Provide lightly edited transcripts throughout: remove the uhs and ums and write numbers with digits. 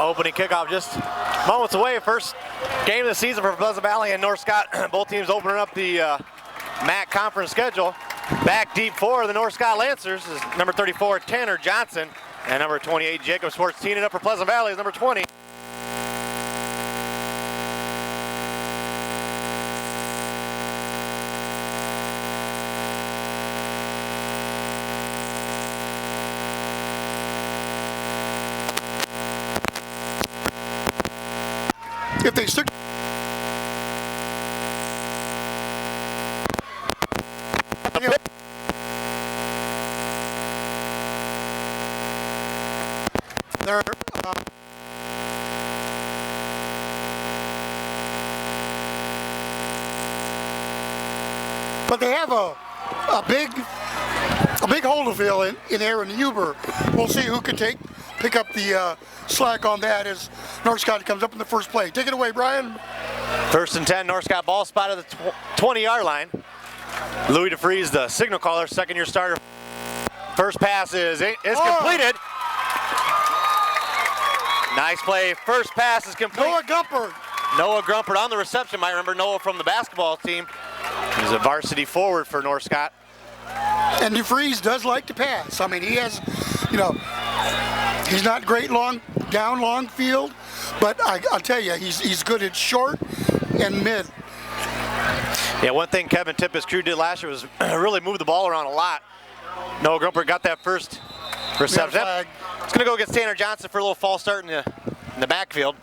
Opening kickoff just moments away. First game of the season for Pleasant Valley and North Scott. Both teams opening up the MAC conference schedule. Back deep for the North Scott Lancers is number 34, Tanner Johnson, and number 28, Jacob Schwartz. Teaming up for Pleasant Valley is number 20. If they stick. They're, but they have a big hole to fill in Aaron Huber. We'll see who can pick up the slack on that as North Scott comes up in the first play. Take it away, Brian. First and 10, North Scott ball spot at the 20-yard line. Louis DeFries, the signal caller, second-year starter. First pass is completed. Nice play. First pass is complete. Noah Gumpert on the reception. Might remember Noah from the basketball team. He's a varsity forward for North Scott. And DeFries does like to pass. I mean, he has, he's not great long field, but I'll tell you, he's good at short and mid. Yeah, one thing Kevin Tippis' crew did last year was really move the ball around a lot. Noah Gumpert got that first reception. It's going to go against Tanner Johnson for a little false start in the backfield.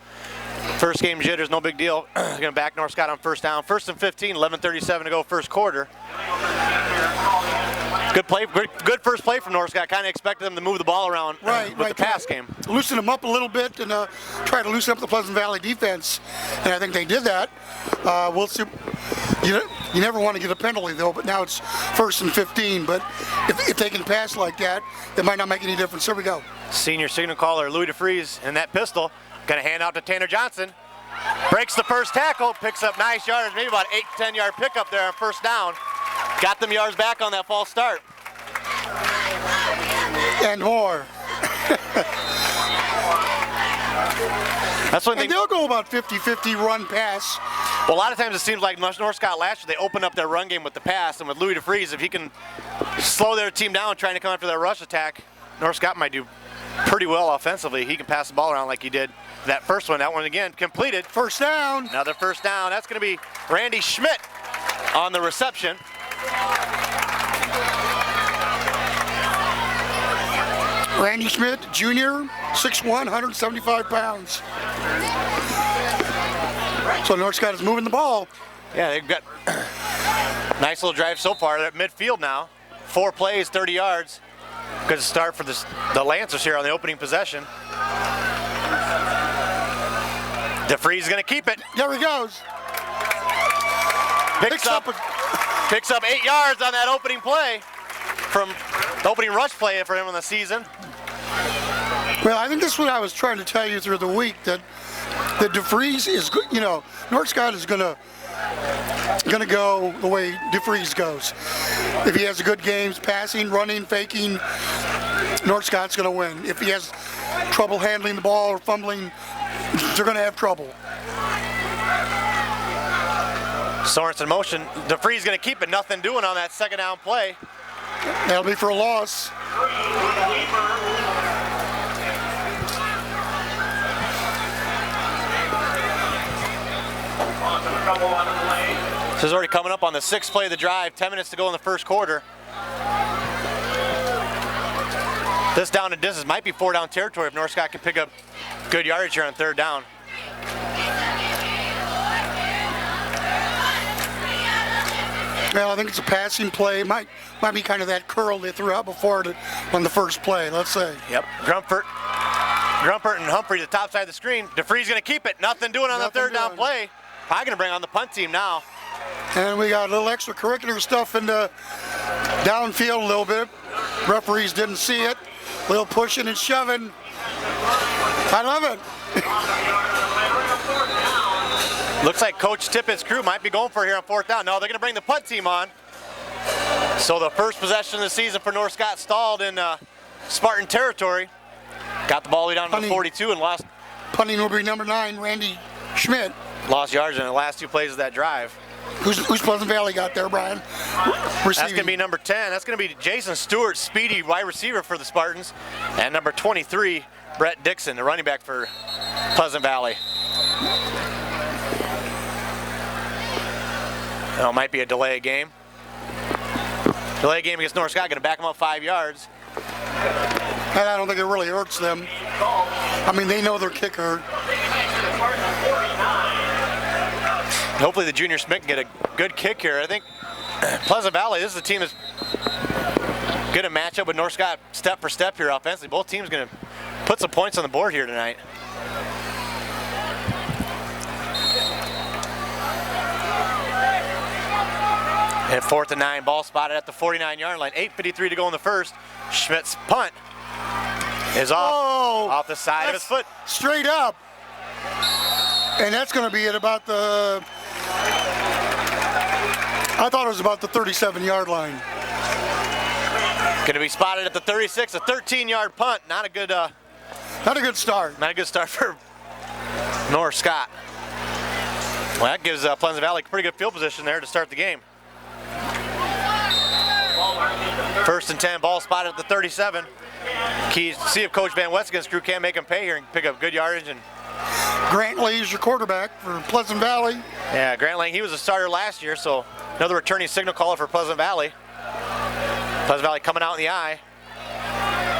First game jitters, no big deal. Going to back North Scott on first down. First and 15, 11:37 to go first quarter. Good play, good first play from North Scott. Kind of expected them to move the ball around with the pass game. Loosen them up a little bit and try to loosen up the Pleasant Valley defense. And I think they did that. We'll see. You never want to get a penalty though, but now it's first and 15. But if they can pass like that, it might not make any difference. Here we go. Senior signal caller Louis DeFries and that pistol. Going to hand out to Tanner Johnson. Breaks the first tackle, picks up nice yards, maybe about 8-10 yard pickup there on first down. Got them yards back on that false start. And more. That's one thing. And they'll go about 50-50 run pass. Well, a lot of times it seems like North Scott last year, they opened up their run game with the pass, and with Louis DeFries, if he can slow their team down trying to come after their rush attack, North Scott might do pretty well offensively. He can pass the ball around like he did that first one. That one again completed. First down. Another first down. That's going to be Randy Schmidt on the reception. Randy Schmidt, junior, 6'1", 175 pounds. So North Scott is moving the ball. Yeah, they've got nice little drive so far. They're at midfield now. 4 plays, 30 yards. Good start for the Lancers here on the opening possession. DeFries is going to keep it. There he goes. Picks up 8 yards on that opening play from the opening rush play for him in the season. Well, I think this is what I was trying to tell you through the week, that DeFries is, North Scott is gonna go the way DeFries goes. If he has a good games, passing, running, faking, North Scott's gonna win. If he has trouble handling the ball or fumbling, they're gonna have trouble. Sorensen in motion. DeFries gonna keep it. Nothing doing on that second down play. That'll be for a loss. This is already coming up on the 6th play of the drive. 10 minutes to go in the first quarter. This down and distance might be 4 down territory if North Scott can pick up good yardage here on third down. Well, I think it's a passing play. Might be kind of that curl they threw out before on the first play, let's say. Yep. Gumpert and Humphrey to the top side of the screen. DeFries going to keep it. Nothing doing on the third down play. Probably going to bring on the punt team now. And we got a little extracurricular stuff in the downfield a little bit. Referees didn't see it. A little pushing and shoving. I love it. Looks like Coach Tippett's crew might be going for it here on fourth down. No, they're going to bring the punt team on. So the first possession of the season for North Scott stalled in Spartan territory. Got the ball way down to the 42 and lost Punting will be number 9, Randy Schmidt. Lost yards in the last 2 plays of that drive. Who's Pleasant Valley got there, Brian? That's going to be number 10. That's going to be Jason Stewart, speedy wide receiver for the Spartans. And number 23, Brett Dixon, the running back for Pleasant Valley. Oh, it might be a delay game. Delay game against North Scott, going to back them up 5 yards. And I don't think it really hurts them. I mean, they know their kicker. Hopefully the junior Smith can get a good kick here. I think Pleasant Valley, this is a team that's going to match up with North Scott step for step here offensively. Both teams going to put some points on the board here tonight. And 4th and 9, ball spotted at the 49-yard line. 8:53 to go in the first. Schmidt's punt is off the side of his foot. Straight up. And that's going to be at about the, I thought it was about the 37-yard line. Going to be spotted at the 36, a 13-yard punt. Not a good start. Not a good start for North Scott. Well, that gives Pleasant Valley a pretty good field position there to start the game. 1st and 10, ball spotted at the 37. Key, see if Coach Van Wetzigen's crew can make him pay here and pick up good yardage. And Grant Lee is your quarterback for Pleasant Valley. yeah, Grant Lang, he was a starter last year, so another returning signal caller for Pleasant Valley. Pleasant Valley coming out in the eye.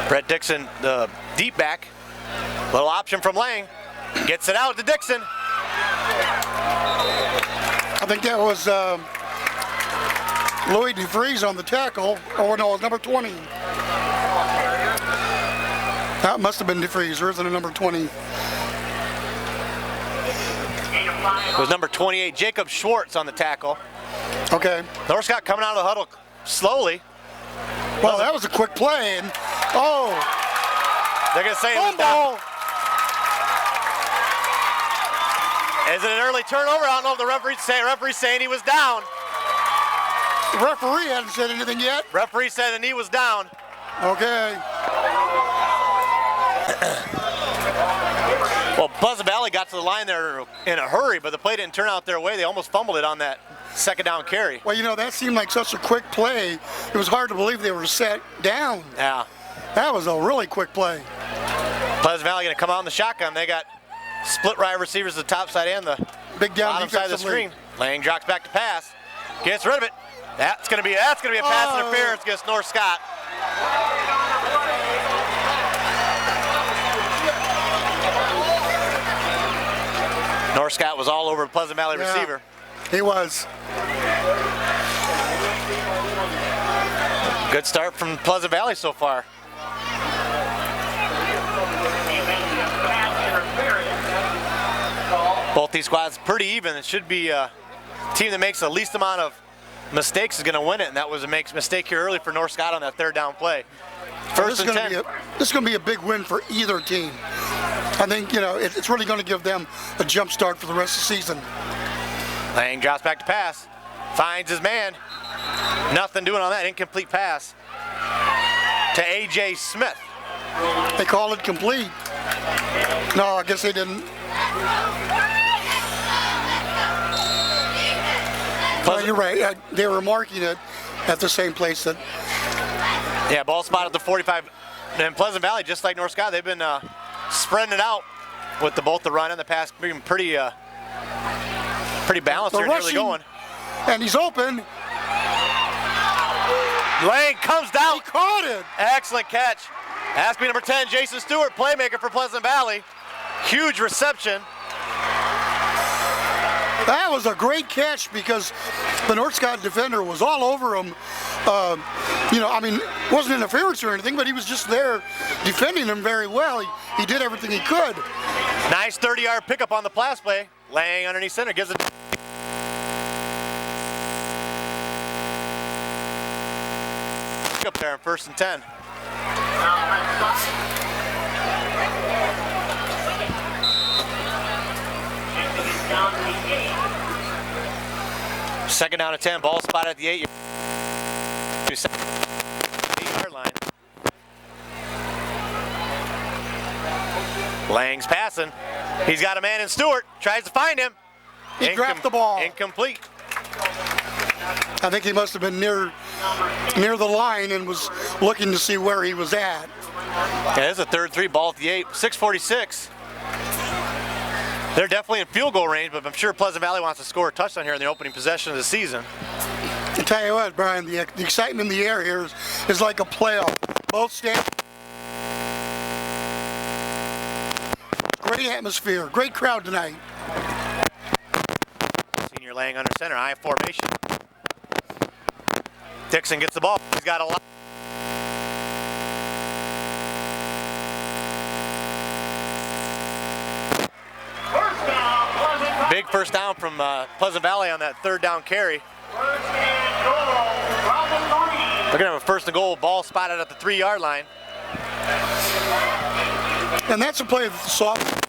Brett Dixon, the deep back. Little option from Lang. Gets it out to Dixon. I think that was Louis DeVries on the tackle. Oh no, it's number 20. That must have been DeVries, or isn't it number 20? It was number 28, Jacob Schwartz on the tackle. Okay. North Scott coming out of the huddle slowly. Well, that was a quick play, and they're going to say it was down. Is it an early turnover? I don't know if the referee's saying he was down. The referee hasn't said anything yet. Referee said the knee was down. Okay. Well, Pleasant Valley got to the line there in a hurry, but the play didn't turn out their way. They almost fumbled it on that 2nd down carry. Well, you know, that seemed like such a quick play. It was hard to believe they were set down. Yeah. That was a really quick play. Pleasant Valley going to come out in the shotgun. They got split right receivers the top side and the big down bottom side of the screen. Lang drops back to pass. Gets rid of it. That's going to be a pass interference against North Scott. North Scott was all over the Pleasant Valley receiver. He was. Good start from Pleasant Valley so far. Both these squads pretty even. It should be a team that makes the least amount of mistakes is going to win it, and that was a mistake here early for North Scott on that 3rd down play. First and 10. This is going to be a big win for either team. I think, you know, it's really going to give them a jump start for the rest of the season. Lang drops back to pass. Finds his man. Nothing doing on that incomplete pass to A.J. Smith. They called it complete. No, I guess they didn't. Well, you're right. They were marking it at the same place that. Yeah, ball spot at the 45. And Pleasant Valley, just like North Scott, they've been spreading it out with both the run and the pass, being pretty balanced here, nearly going. And he's open. Lang comes down. He caught it. Excellent catch. Has to be number 10, Jason Stewart, playmaker for Pleasant Valley. Huge reception. That was a great catch because the North Scott defender was all over him. You know, I mean, it wasn't interference or anything, but he was just there defending him very well. He did everything he could. Nice 30-yard pickup on the pass play. Lang underneath center gives it. Up there in 1st and 10. Second down and 10, ball spot at the 8-yard line. Lang Lang's passing. He's got a man in Stewart. Tries to find him. He dropped the ball. Incomplete. I think he must have been near the line and was looking to see where he was at. Yeah, it's a 3rd ball at the 8. 6:46. They're definitely in field goal range, but I'm sure Pleasant Valley wants to score a touchdown here in the opening possession of the season. I tell you what, Brian, the excitement in the air here is like a playoff. Both stand. Great atmosphere, great crowd tonight. Senior Lang under center, I formation. Dixon gets the ball. He's got a lot. Big first down from Pleasant Valley on that 3rd down carry. They're going to have a 1st and goal, ball spotted at the 3-yard line. And that's a play of soft.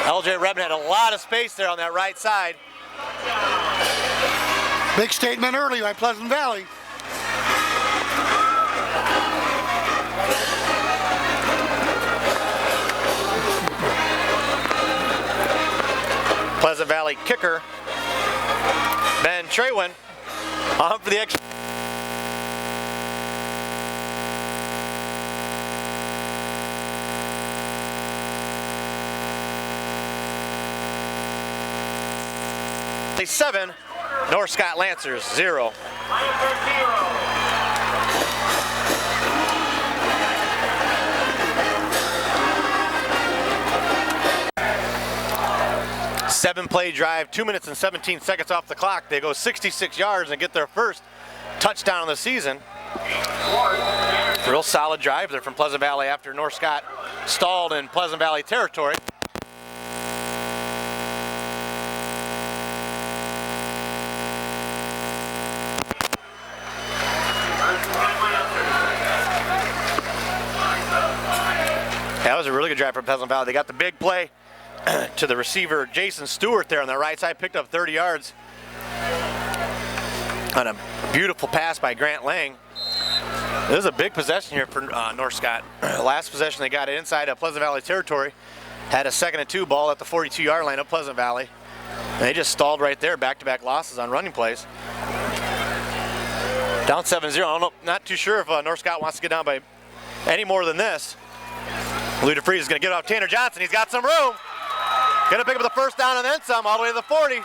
Eldridge Redmond had a lot of space there on that right side. Big statement early by Pleasant Valley. Pleasant Valley kicker, Ben Traywin, on for the extra. Seven, North Scott Lancers 0. Seven-play drive, 2 minutes and 17 seconds off the clock. They go 66 yards and get their first touchdown of the season. Real solid drive there from Pleasant Valley after North Scott stalled in Pleasant Valley territory. That was a really good drive from Pleasant Valley. They got the big play to the receiver, Jason Stewart, there on the right side, picked up 30 yards on a beautiful pass by Grant Lang. This is a big possession here for North Scott. Last possession, they got it inside of Pleasant Valley territory, had a 2nd and 2 ball at the 42-yard line of Pleasant Valley. And they just stalled right there, back-to-back losses on running plays. Down 7-0. I don't know, not too sure if North Scott wants to get down by any more than this. Lou DeFries is going to get off Tanner Johnson. He's got some room. Going to pick up the 1st down and then some all the way to the 40.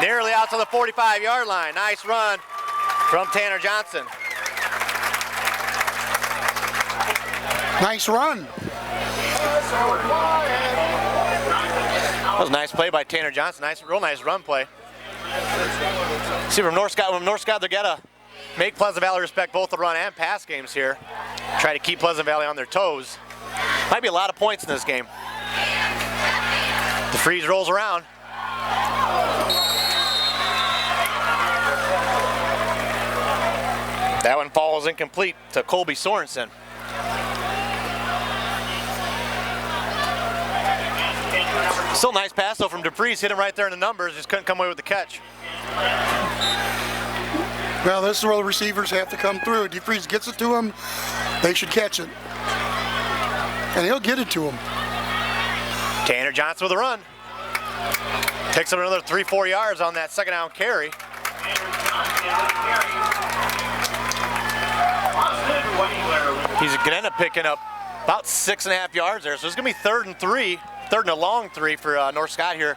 Nearly out to the 45-yard line. Nice run from Tanner Johnson. Nice run. That was a nice play by Tanner Johnson. Real nice run play. See, from North Scott, they got to make Pleasant Valley respect both the run and pass games here. Try to keep Pleasant Valley on their toes. Might be a lot of points in this game. The freeze rolls around. That one falls incomplete to Colby Sorensen. Still nice pass though from DeFries, hit him right there in the numbers, just couldn't come away with the catch. Well, this is where the receivers have to come through. DeFries gets it to him, they should catch it. And he'll get it to him. Tanner Johnson with a run. Takes up another 3-4 yards on that 2nd down carry. He's going to end up picking up about 6.5 yards there. So it's going to be 3rd and 3, 3rd and a long 3 for North Scott here.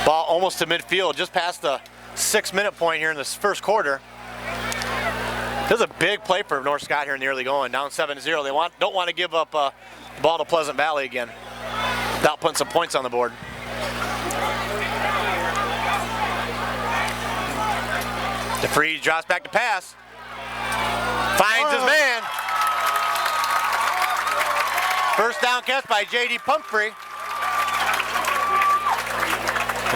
Ball almost to midfield, just past the 6-minute point here in this 1st quarter. This is a big play for North Scott here in the early going, down 7-0. They don't want to give up the ball to Pleasant Valley again without putting some points on the board. DeFries drops back to pass. Finds his man. First down catch by J.D. Pumphrey.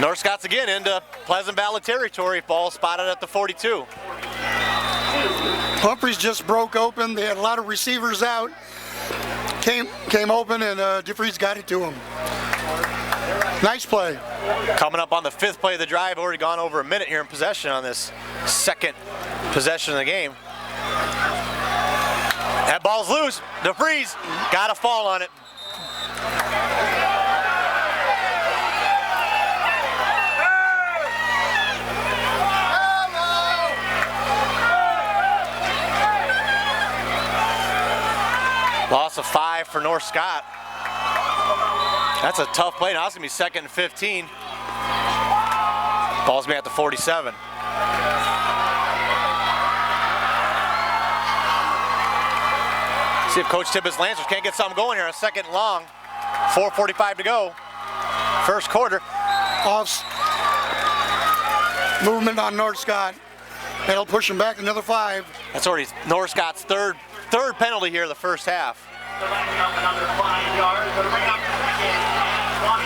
North Scott's again into Pleasant Valley territory. Ball spotted at the 42. Humphreys just broke open. They had a lot of receivers out. came open, and DeFries got it to him. Nice play. Coming up on the 5th play of the drive, already gone over a minute here in possession on this 2nd possession of the game. That ball's loose. DeFries got a fall on it. Loss of 5 for North Scott. That's a tough play. Now it's going to be 2nd and 15. Ball's going to be at the 47. See if Coach Tippis Lancers can't get something going here. A 2nd and long. 4:45 to go. 1st quarter. Offs. Movement on North Scott. That'll push him back another 5. That's already North Scott's third penalty here in the 1st half. Another 5 yards. But bring up the 20.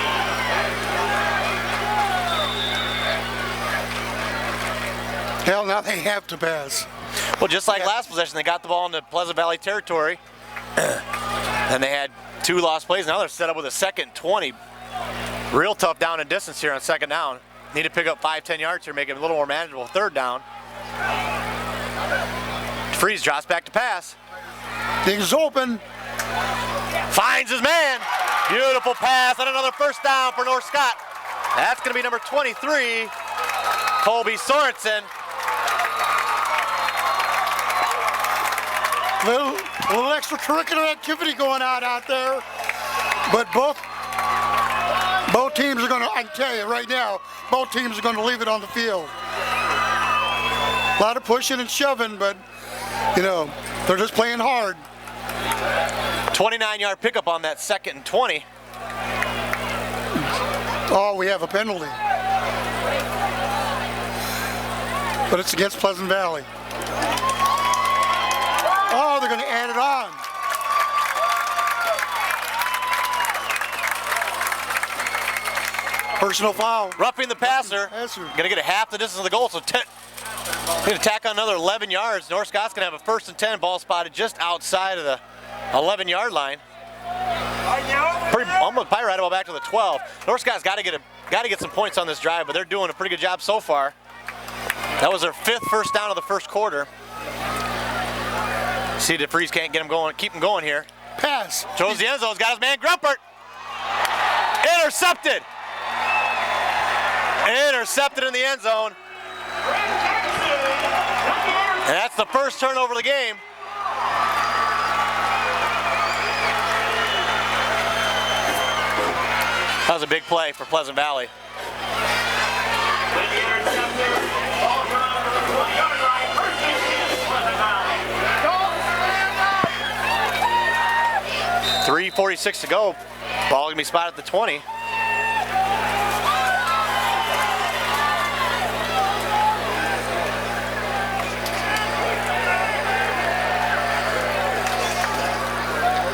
Hell, now they have to pass. Well, just like last possession, they got the ball into Pleasant Valley territory. And they had 2 lost plays. Now they're set up with a 2nd 20. Real tough down and distance here on 2nd down. Need to pick up 5-10 yards here, make it a little more manageable 3rd down. Freeze drops back to pass. Things open. Finds his man. Beautiful pass and another 1st down for North Scott. That's going to be number 23, Colby Sorensen. Little extracurricular activity going on out there, but both teams are going to, I can tell you right now, both teams are going to leave it on the field. A lot of pushing and shoving, but, you know, they're just playing hard. 29-yard pickup on that 2nd and 20. Oh, we have a penalty. But it's against Pleasant Valley. Oh, they're going to add it on. Personal foul. Roughing the passer. Going to get a half the distance of the goal, so going to tack on another 11 yards. North Scott's going to have a 1st and 10, ball spotted just outside of the 11-yard line. Almost probably right about back to the 12. North Scott's got to get some points on this drive, but they're doing a pretty good job so far. That was their 5th 1st down of the 1st quarter. See, DeFries can't get him going, keep him going here. Pass. Chose the end zone, got his man Grumpert. Intercepted. Intercepted in the end zone. And that's the 1st turnover of the game. That was a big play for Pleasant Valley. .346 to go. Ball gonna be spotted at the 20.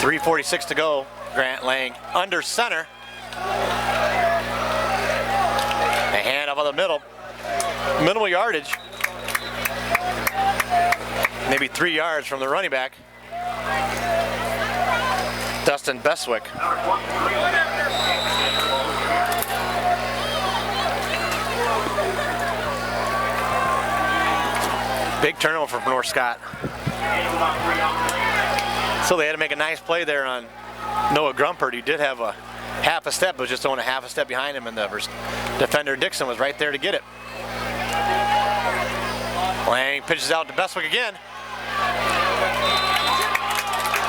.346 to go. Grant Lang under center. A hand up on the middle. Minimal yardage. Maybe 3 yards from the running back, Dustin Beswick. Big turnover for North Scott. So they had to make a nice play there on Noah Grumpert. He did have a half a step, but was just only a half a step behind him, and the defender Dixon was right there to get it. Lang pitches out to Beswick again.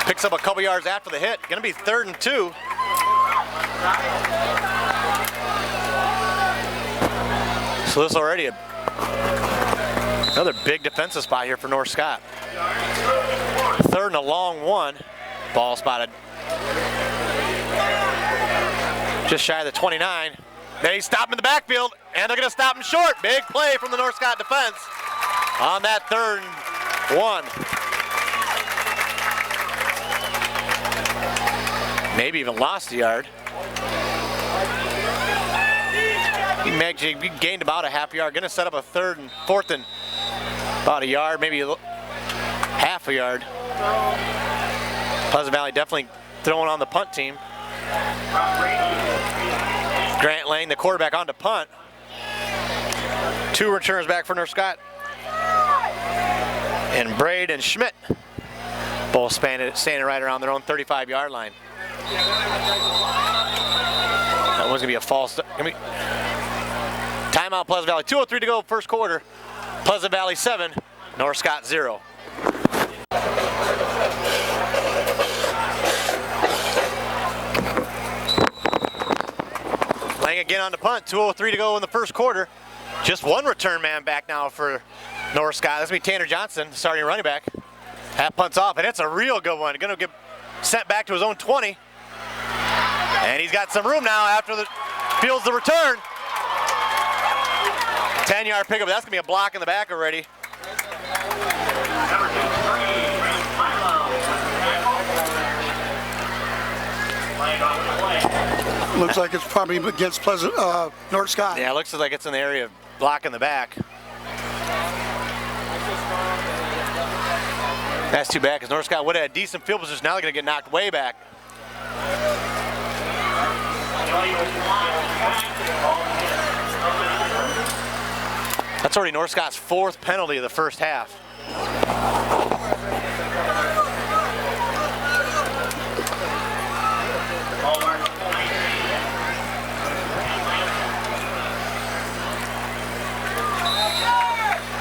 Picks up a couple yards after the hit. Gonna be 3rd and 2. So this is already another big defensive spot here for North Scott. 3rd and a long 1. Ball spotted just shy of the 29. They stop him in the backfield, and they're going to stop him short. Big play from the North Scott defense on that 3rd and 1. Maybe even lost a yard. He gained about a half yard. Going to set up a 3rd and 4th and about a yard, maybe half a yard. Pleasant Valley definitely throwing on the punt team. Grant Lang, the quarterback, on to punt. 2 returns back for North Scott. And Braid and Schmidt both standing right around their own 35-yard line. That one's gonna be a false. Timeout, Pleasant Valley. 2:03 to go, first quarter. Pleasant Valley 7, North Scott 0. Lang again on the punt. 2:03 to go in the first quarter. Just one return man back now for North Scott. That's gonna be Tanner Johnson, starting running back. Half punts off, and it's a real good one. Gonna get sent back to his own 20. And he's got some room now after the fields the return. 10-yard pickup. That's gonna be a block in the back already. Looks like it's probably against Pleasant North Scott. Yeah, it looks like it's in the area of block in the back. That's too bad because North Scott would have had decent field position. Now they're going to get knocked way back. That's already North Scott's 4th penalty of the first half.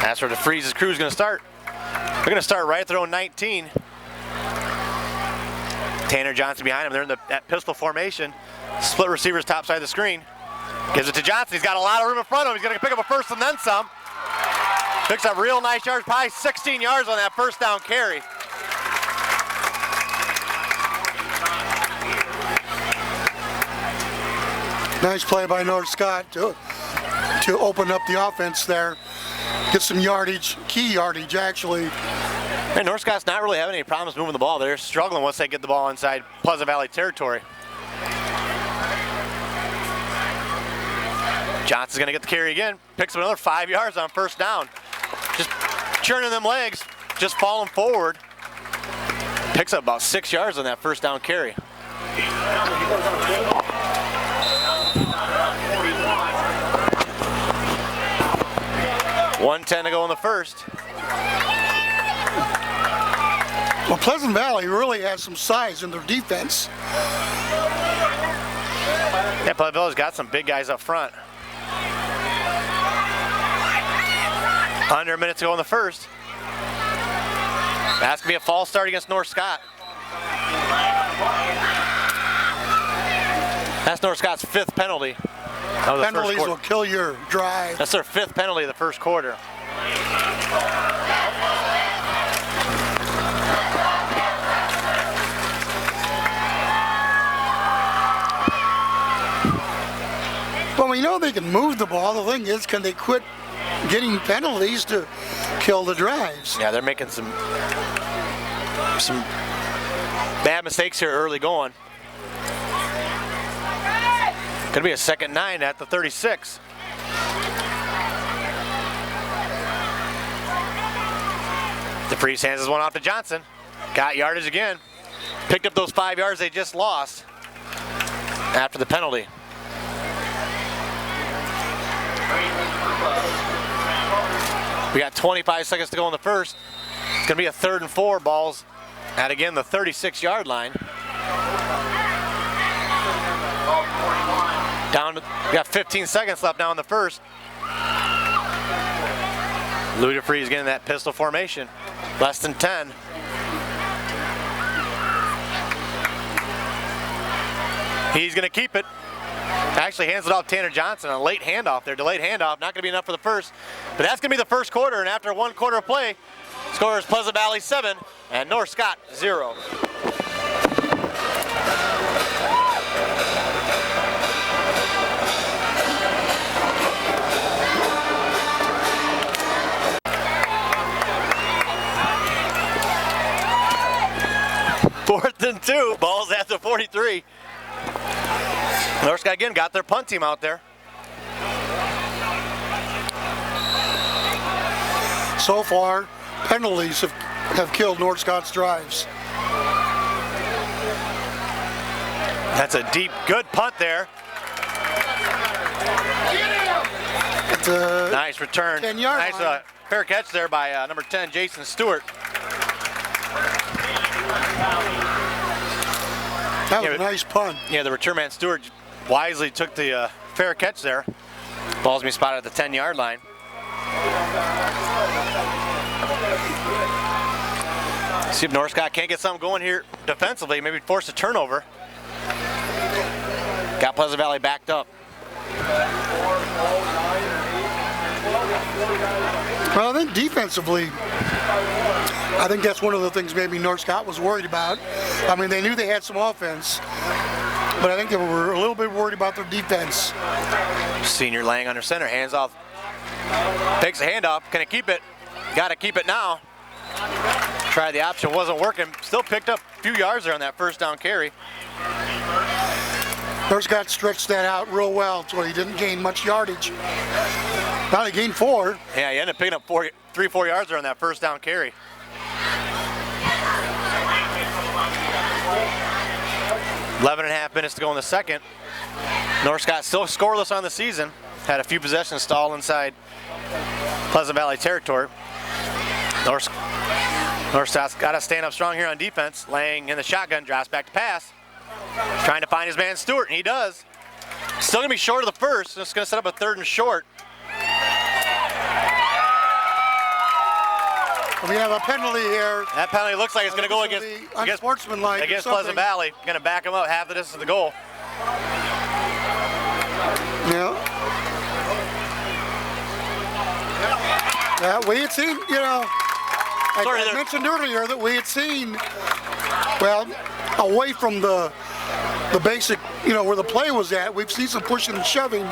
That's where DeFreeze's crew is going to start. They're going to start right at their own 19. Tanner Johnson behind him. They're in that pistol formation. Split receivers top side of the screen. Gives it to Johnson. He's got a lot of room in front of him. He's going to pick up a first and then some. Picks up real nice yards, probably 16 yards on that first down carry. Nice play by North Scott to open up the offense there. Get some yardage, key yardage actually. And North Scott's not really having any problems moving the ball. They're struggling once they get the ball inside Pleasant Valley territory. Johnson's gonna get the carry again. Picks up another 5 yards on first down. Just churning them legs, just falling forward. Picks up about 6 yards on that first down carry. $1:10 to go in the first. Well, Pleasant Valley really has some size in their defense. Yeah, Pleasant Valley's got some big guys up front. Under a minute to go in the first. That's gonna be a false start against North Scott. That's North Scott's 5th penalty. Penalties will kill your drive. That's their 5th penalty of the first quarter. Well, we know they can move the ball. The thing is, can they quit getting penalties to kill the drives? Yeah, they're making some bad mistakes here early going. Could be a 2nd and 9 at the 36. DeFreeze hands this one off to Johnson. Got yardage again. Picked up those 5 yards they just lost after the penalty. We got 25 seconds to go in the first. It's going to be a 3rd and 4, balls at, again, the 36-yard line. We got 15 seconds left now in the first. Lou DeFreeze getting that pistol formation. Less than 10. He's going to keep it. Actually hands it off to Tanner Johnson. A late handoff there. Delayed handoff. Not going to be enough for the first. But that's going to be the first quarter. And after 1 quarter of play, score is Pleasant Valley 7 and North Scott 0. Fourth and 2. Ball's at the 43. North Scott again got their punt team out there. So far, penalties have killed North Scott's drives. That's a deep, good punt there. It's a Nice return. 10-yard nice line. fair catch there by number 10, Jason Stewart. That was a nice punt. Yeah, the return man Stewart wisely took the fair catch there. Ball's being spotted at the 10-yard line. See if North Scott can't get something going here defensively, maybe force a turnover. Got Pleasant Valley backed up. Well, I think defensively, I think that's one of the things maybe North Scott was worried about. I mean, they knew they had some offense, but I think they were a little bit worried about their defense. Senior Lang under center, hands off. Takes a handoff, can it keep it? Got to keep it now. Tried the option, wasn't working. Still picked up a few yards there on that first down carry. North Scott stretched that out real well, so he didn't gain much yardage. Now he gained 4. Yeah, he ended up picking up 3-4 yards there on that first down carry. Eleven and a half minutes to go in the second. North Scott still scoreless on the season. Had a few possessions stall inside Pleasant Valley territory. North Scott's got to stand up strong here on defense. Lang in the shotgun, drops back to pass. Trying to find his man Stewart, and he does. Still going to be short of the first. It's going to set up a 3rd and short. We have a penalty here. That penalty looks like it's going to go against unsportsmanlike Pleasant Valley. Going to back him up half the distance to the goal. Yeah. Yeah, we had seen, you know, I mentioned earlier that we had seen, well, away from the basic, you know, where the play was at, we've seen some pushing and shoving.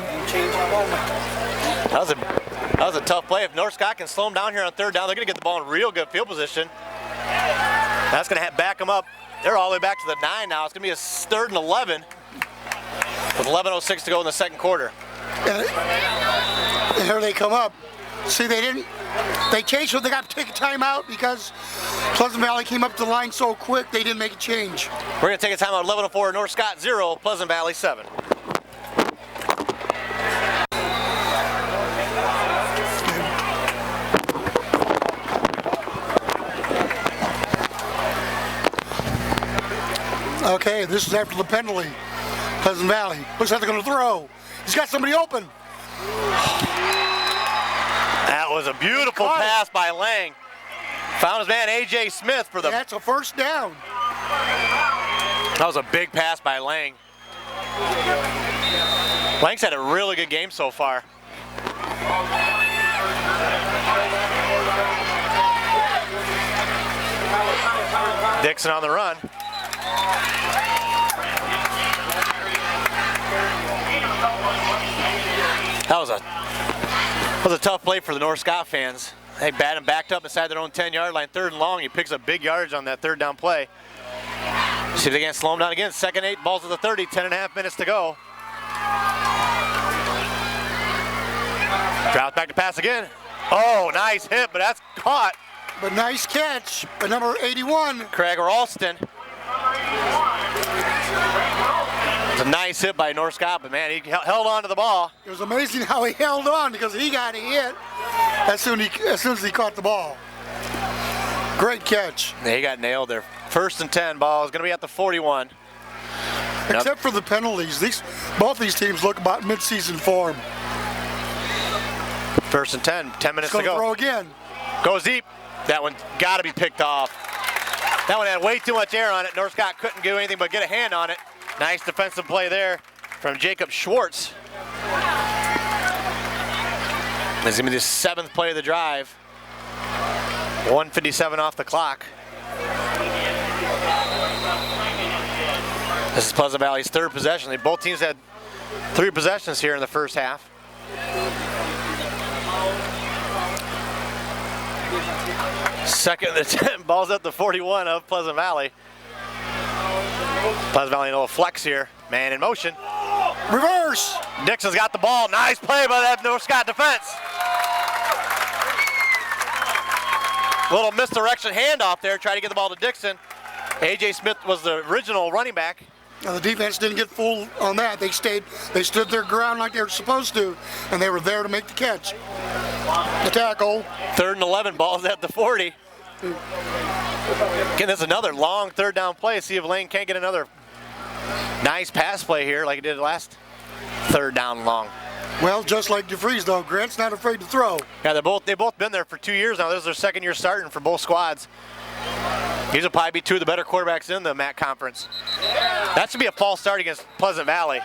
That was a tough play. If North Scott can slow them down here on 3rd down, they're going to get the ball in real good field position. That's going to back them up. They're all the way back to the 9 now. It's going to be a 3rd and 11 with 11:06 to go in the second quarter. And here they come up. See, they changed, so they got to take a timeout because Pleasant Valley came up to the line so quick they didn't make a change. We're going to take a timeout. 11:04. North Scott 0, Pleasant Valley 7. Okay, this is after the penalty. Pleasant Valley. Looks like they're going to throw. He's got somebody open. That was a beautiful pass by Lang. Found his man A.J. Smith for the... That's a first down. That was a big pass by Lang. Lang's had a really good game so far. Dixon on the run. That was a tough play for the North Scott fans. They bat him backed up inside their own 10-yard line, 3rd and long. He picks up big yardage on that 3rd down play. See if they can't slow him down again. 2nd 8, balls at the 30, 10.5 minutes to go. Drops back to pass again. Oh, nice hit, but that's caught. But nice catch by number 81. Craig Ralston. It's a nice hit by North Scott, but man, he held on to the ball. It was amazing how he held on because he got hit as soon as he caught the ball. Great catch. Yeah, he got nailed there. 1st and 10, ball is going to be at the 41. Except for the penalties, both these teams look about mid-season form. 1st and 10 minutes to go. Throw again. Goes deep. That one got to be picked off. That one had way too much air on it. North Scott couldn't do anything but get a hand on it. Nice defensive play there from Jacob Schwartz. This is going to be the 7th play of the drive. 1:57 off the clock. This is Pleasant Valley's 3rd possession. Both teams had 3 possessions here in the first half. Second and 10, balls at the 41 of Pleasant Valley. Pleasant Valley in a little flex here. Man in motion. Reverse. Dixon's got the ball. Nice play by that North Scott defense. Little misdirection handoff there. Try to get the ball to Dixon. A.J. Smith was the original running back. Now, the defense didn't get full on that. They stood their ground like they were supposed to, and they were there to make the catch. The tackle. 3rd and 11, ball's at the 40. Again, this is another long 3rd down play. See if Lane can't get another nice pass play here like he did last 3rd down long. Well, just like DeFries, though, Grant's not afraid to throw. Yeah, they've both been there for 2 years now. This is their 2nd year starting for both squads. These will probably be 2 of the better quarterbacks in the MAC conference. That should be a false start against Pleasant Valley.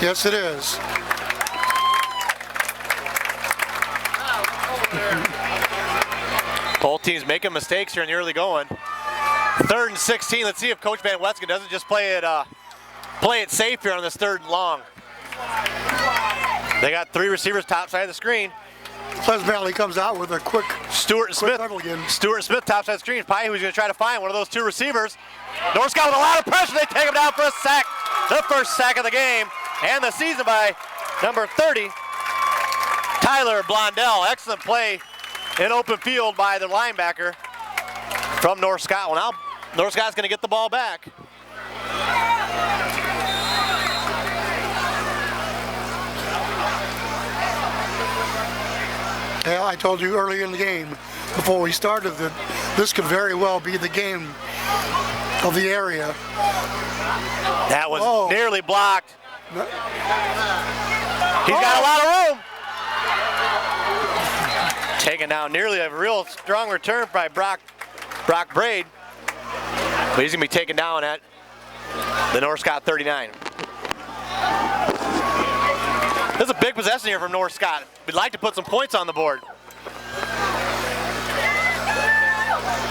Yes, it is. Both teams making mistakes here in the early going. 3rd and 16. Let's see if Coach Van Wesken doesn't just play it safe here on this 3rd and long. They got 3 receivers top side of the screen. Pleasant Valley comes out with a quick Stewart Smith top side of the screen. Probably who's going to try to find one of those 2 receivers. North Scott with a lot of pressure. They take him down for a sack. The first sack of the game and the season by number 30, Tyler Blondell. Excellent play in open field by the linebacker from North Scott. Well, now North Scott's going to get the ball back. Yeah, I told you early in the game, before we started, that this could very well be the game of the area. That was nearly blocked. He's got a lot of room. Taken down, nearly a real strong return by Brock Braid. But he's going to be taken down at the North Scott 39. This is a big possession here from North Scott. We'd like to put some points on the board.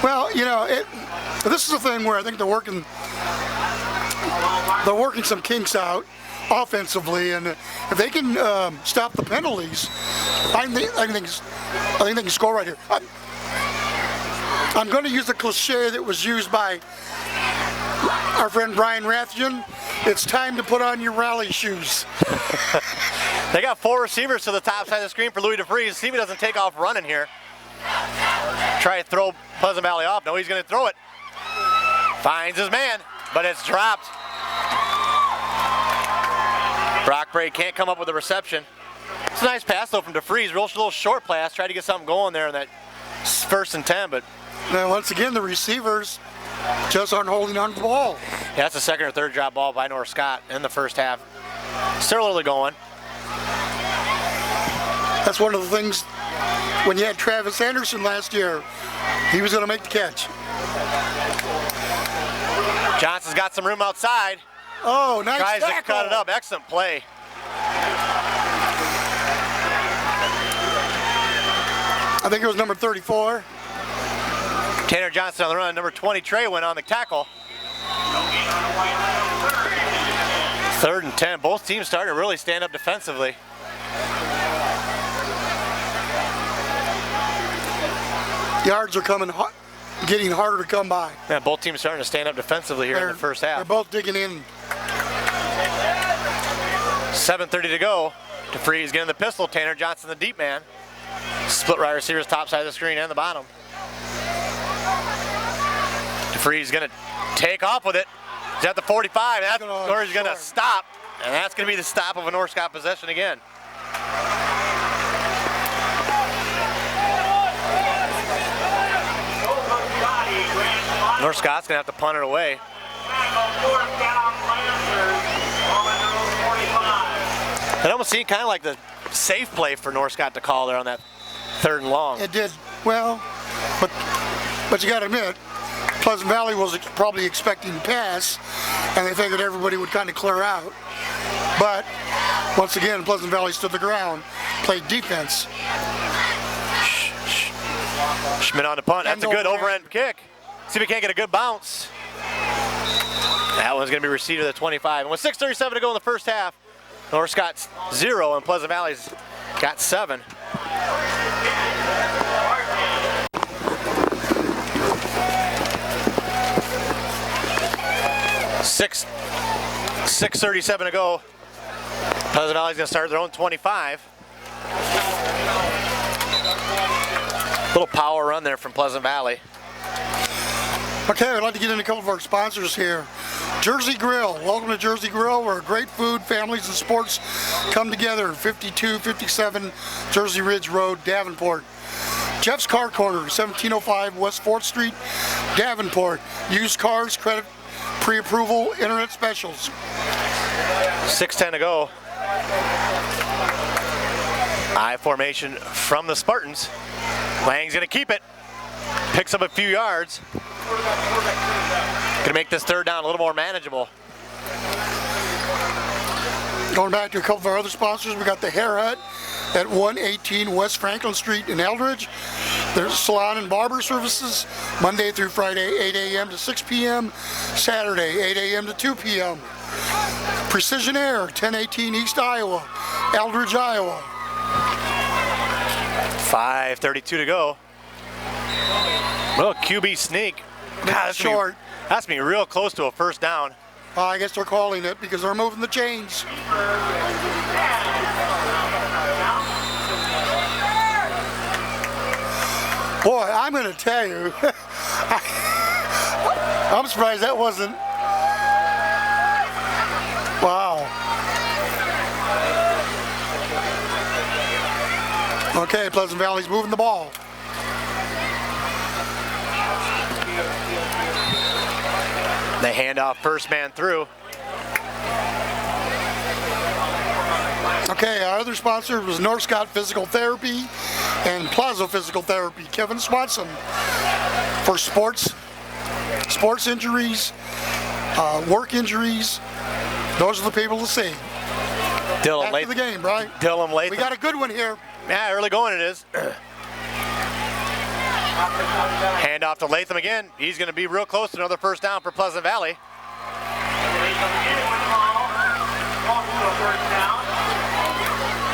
Well, you know, this is a thing where I think they're working some kinks out offensively, and if they can stop the penalties, I think they can score right here. I'm going to use a cliche that was used by our friend Brian Rathian. It's time to put on your rally shoes. They got 4 receivers to the top side of the screen for Louis DeFries. See if he doesn't take off running here. Try to throw Pleasant Valley off. No, he's going to throw it. Finds his man, but it's dropped. Brock Braid can't come up with a reception. It's a nice pass though from DeFries. Real little short pass. Tried to get something going there in that 1st and 10, but now once again the receivers just aren't holding on to the ball. Yeah, that's a 2nd or 3rd drop ball by North Scott in the first half. Still early going. That's one of the things when you had Travis Anderson last year, he was going to make the catch. Johnson's got some room outside. Oh, nice Tries tackle. to cut it up. Excellent play. I think it was number 34. Tanner Johnson on the run. Number 20, Trey, went on the tackle. 3rd and 10. Both teams starting to really stand up defensively. Yards are getting harder to come by. Yeah, both teams starting to stand up defensively here in the first half. They're both digging in. 7:30 to go. DeFries getting the pistol. Tanner Johnson, the deep man. Split right receivers, top side of the screen and the bottom. DeFries going to take off with it. He's at the 45. That's where he's going to stop. And that's going to be the stop of a North Scott possession again. North Scott's going to have to punt it away. It almost seemed kind of like the safe play for North Scott to call there on that 3rd and long. It did. Well, but you got to admit, Pleasant Valley was probably expecting to pass, and they figured everybody would kind of clear out. But once again, Pleasant Valley stood the ground, played defense. Schmidt on the punt. That's a good overhand kick. See if we can't get a good bounce. That one's going to be received at the 25. And with 6:37 to go in the first half, North Scott's 0 and Pleasant Valley's got 7. Six 6:37 to go. Pleasant Valley's going to start their own 25. Little power run there from Pleasant Valley. Okay, I'd like to get in a couple of our sponsors here. Jersey Grill. Welcome to Jersey Grill, where great food, families, and sports come together. 5257 Jersey Ridge Road, Davenport. Jeff's Car Corner, 1705 West 4th Street, Davenport. Used cars, credit, pre-approval, internet specials. 6:10 to go. I formation from the Spartans. Lang's gonna keep it. Picks up a few yards. Gonna make this third down a little more manageable. Going back to a couple of our other sponsors, we got the Haircut at 118 West Franklin Street in Eldridge. There's salon and barber services Monday through Friday, 8 a.m. to 6 p.m. Saturday, 8 a.m. to 2 p.m. Precision Air, 1018 East Iowa, Eldridge, Iowa. 5:32 to go. Little QB sneak. God, that's Short. That's me real close to a first down. I guess they're calling it because they're moving the chains. Boy, I'm going to tell you, I'm surprised that wasn't. Wow. Okay, Pleasant Valley's moving the ball. They hand off first man through. Okay, our other sponsor was North Scott Physical Therapy and Plaza Physical Therapy. Kevin Swanson for sports injuries, work injuries. Those are the people to see. Dylan After the game, right? Dylan Latham. We got a good one here. Yeah, early going it is. Hand off to Latham again. He's going to be real close to another first down for Pleasant Valley.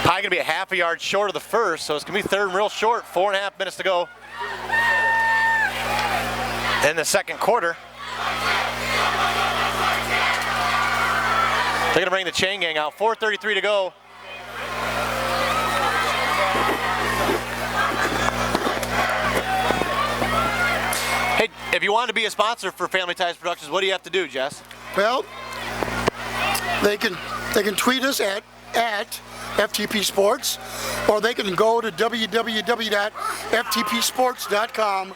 Probably going to be a half a yard short of the first, so it's going to be third and real short. 4.5 minutes to go in the second quarter. They're going to bring the chain gang out. 4:33 to go. Hey, if you want to be a sponsor for Family Ties Productions, what do you have to do, Jess? Well, they can tweet us at FTP Sports, or they can go to www.ftpsports.com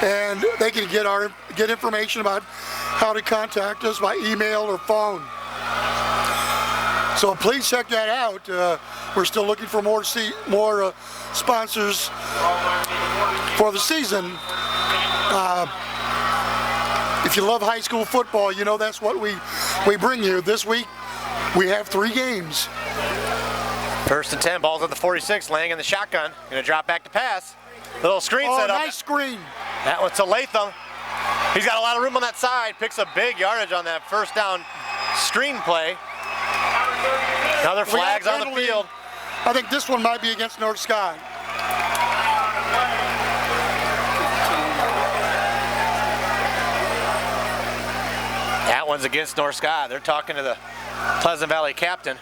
and they can get information about how to contact us by email or phone. So please check that out. We're still looking for more sponsors for the season. If you love high school football, you know that's what we bring you. This week, we have 3 games. First and 10, ball's at the 46, laying in the shotgun. Gonna drop back to pass. Little screen set up. Nice screen. That one's to Latham. He's got a lot of room on that side. Picks up big yardage on that first down screen play. Another flags on the field. I think this one might be against North Scott. That one's against North Scott. They're talking to the Pleasant Valley captain.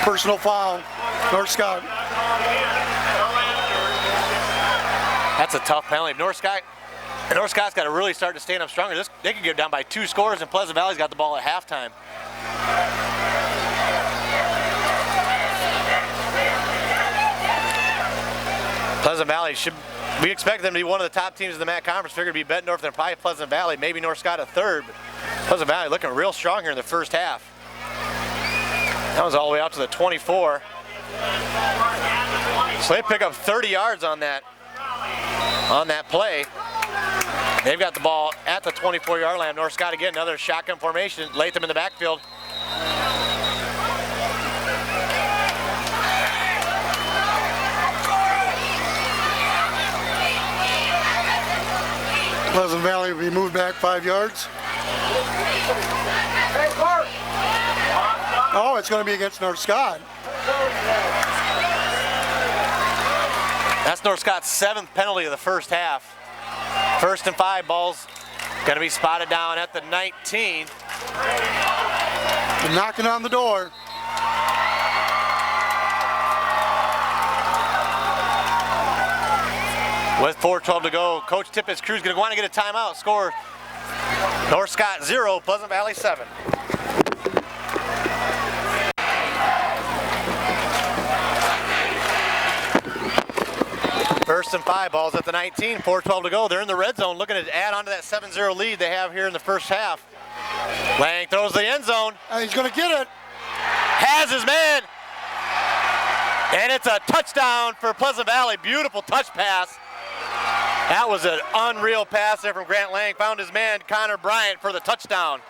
Personal foul, North Scott. That's a tough penalty. North Scott's got to really start to stand up stronger. They could get down by 2 scores, and Pleasant Valley's got the ball at halftime. Pleasant Valley we expect them to be one of the top teams in the MAC Conference. Figured it'd be Bettendorf, then probably Pleasant Valley, maybe North Scott a third. But Pleasant Valley looking real strong here in the first half. That was all the way out to the 24. So they pick up 30 yards on that play. They've got the ball at the 24-yard line. North Scott again, another shotgun formation. Latham in the backfield. Pleasant Valley will be moved back 5 yards. Oh, it's going to be against North Scott. That's North Scott's 7th penalty of the first half. 1st and 5, ball's going to be spotted down at the 19. They're knocking on the door. With 4:12 to go, Coach Tippett's crew's going to want to get a timeout. Score North Scott 0, Pleasant Valley 7. First and 5, balls at the 19, 4:12 to go. They're in the red zone looking to add on to that 7-0 lead they have here in the first half. Lang throws the end zone. And he's going to get it. Has his man. And it's a touchdown for Pleasant Valley. Beautiful touch pass. That was an unreal pass there from Grant Lang. Found his man, Connor Bryant, for the touchdown.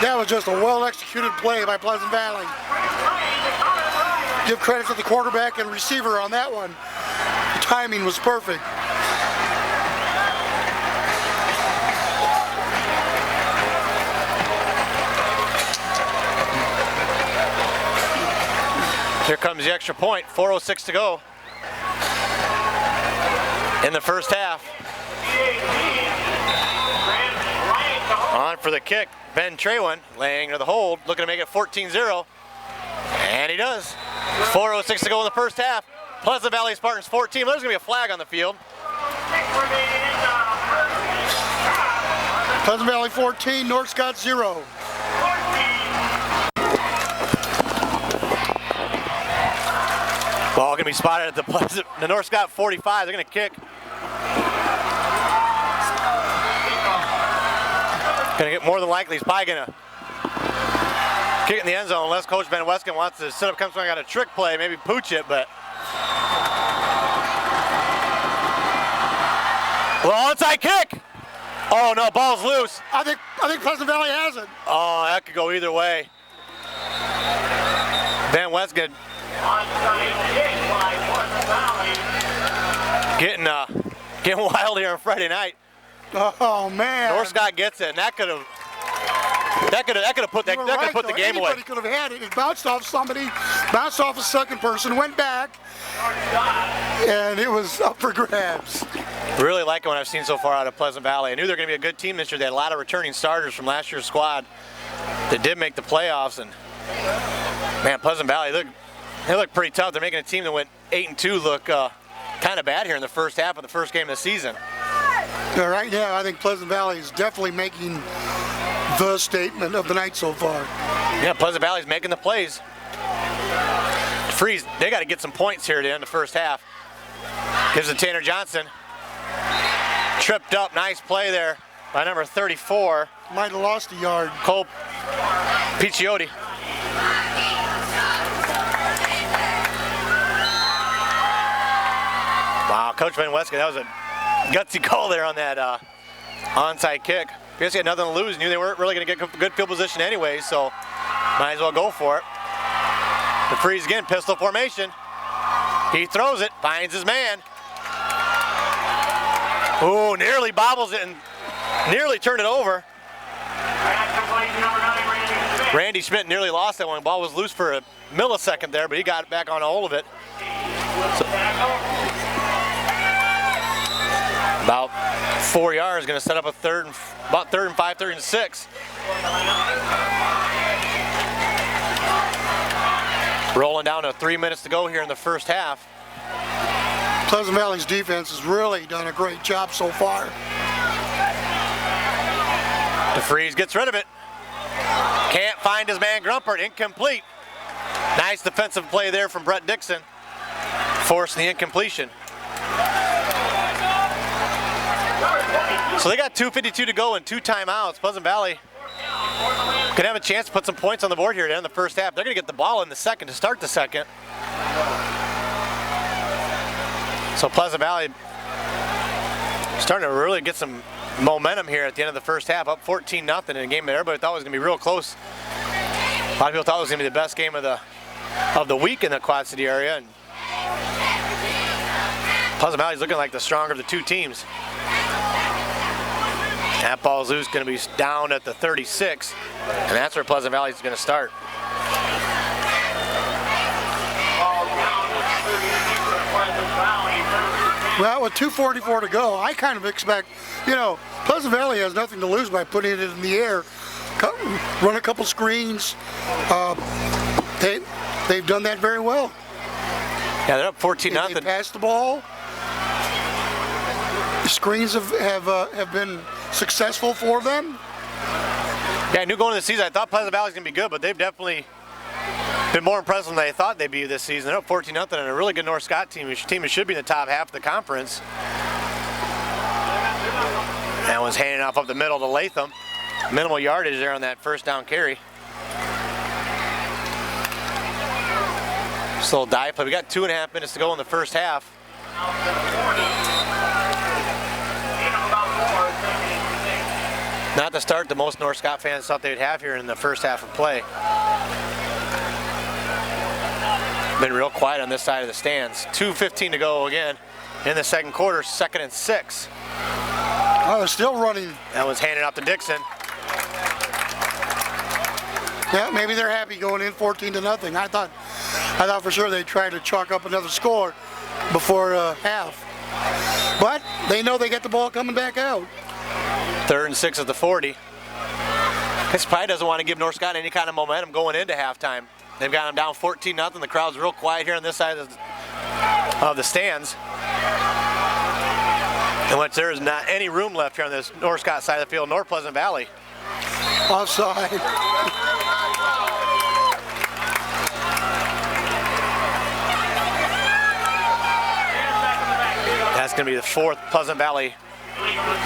That was just a well-executed play by Pleasant Valley. Give credit to the quarterback and receiver on that one. The timing was perfect. Here comes the extra point, 4:06 to go in the first half. On for the kick, Ben Traywin, laying to the hold, looking to make it 14-0, and he does. 4:06 to go in the first half. Pleasant Valley Spartans 14. There's going to be a flag on the field. Pleasant Valley 14, North Scott 0. Ball going to be spotted at the North Scott 45. They're going to kick. Going to get more than likely. He's probably going to kick it in the end zone unless Coach Van Wesken wants to set up, comes on, got a trick play, maybe pooch it, but. Well, onside kick. Oh no, ball's loose. I think Pleasant Valley has it. Oh, that could go either way. Van Wesken getting wild here on Friday night. Oh man. North Scott gets it, and that could have put the game away. Anybody could have had it. It bounced off somebody, bounced off a second person, went back, and it was up for grabs. Really like what I've seen so far out of Pleasant Valley. I knew they were going to be a good team this year. They had a lot of returning starters from last year's squad that did make the playoffs, and man, Pleasant Valley they look pretty tough. They're making a team that went 8-2 look kind of bad here in the first half of the first game of the season. Yeah, right now, I think Pleasant Valley is definitely making the statement of the night so far. Yeah, Pleasant Valley's making the plays. Freeze, they got to get some points here to end the first half. Gives it to Tanner Johnson. Tripped up, nice play there by number 34. Might have lost a yard. Cole Picciotti. Wow, Coach Van Wesken, that was a gutsy call there on that onside kick. I guess he had nothing to lose. Knew they weren't really going to get good field position anyway, so might as well go for it. The freeze again, pistol formation. He throws it, finds his man. Ooh, nearly bobbles it and nearly turned it over. Randy Schmidt nearly lost that one. Ball was loose for a millisecond there, but he got back on a hold of it. So, about 4 yards, going to set up a about third and 5, 3rd and 6. Rolling down to 3 minutes to go here in the first half. Pleasant Valley's defense has really done a great job so far. DeFreeze gets rid of it. Can't find his man Grumpert, incomplete. Nice defensive play there from Brett Dixon, forcing the incompletion. So they got 2:52 to go and 2 timeouts. Pleasant Valley can have a chance to put some points on the board here to end the first half. They're going to get the ball in the second to start the second. So Pleasant Valley starting to really get some momentum here at the end of the first half, up 14-0 in a game that everybody thought was going to be real close. A lot of people thought it was going to be the best game of the week in the Quad City area. And Pleasant Valley's looking like the stronger of the two teams. That ball's loose, going to be down at the 36, and that's where Pleasant Valley is going to start. Well, with 2:44 to go, I kind of expect, Pleasant Valley has nothing to lose by putting it in the air, run a couple screens. They've done that very well. Yeah, they're up 14-0. They passed the ball. The screens have been successful for them. Yeah, I knew going into the season, I thought Pleasant Valley was going to be good, but they've definitely been more impressive than they thought they'd be this season. They're up 14-0 and a really good North Scott team. Team should be in the top half of the conference. That one's handing off up the middle to Latham. Minimal yardage there on that first down carry. Just a little dive play. We got 2.5 minutes to go in the first half. Not the start that most North Scott fans thought they'd have here in the first half of play. Been real quiet on this side of the stands. 2:15 to go again in the second quarter, 2nd and 6. Oh, they're still running. That one's handed off to Dixon. Yeah, maybe they're happy going in 14-0. I thought for sure they'd try to chalk up another score before half. But they know they get the ball coming back out. 3rd and 6 at the 40. This probably doesn't want to give North Scott any kind of momentum going into halftime. They've got them down 14-0. The crowd's real quiet here on this side of the stands. In which there is not any room left here on this North Scott side of the field, nor Pleasant Valley. Offside. That's going to be the 4th Pleasant Valley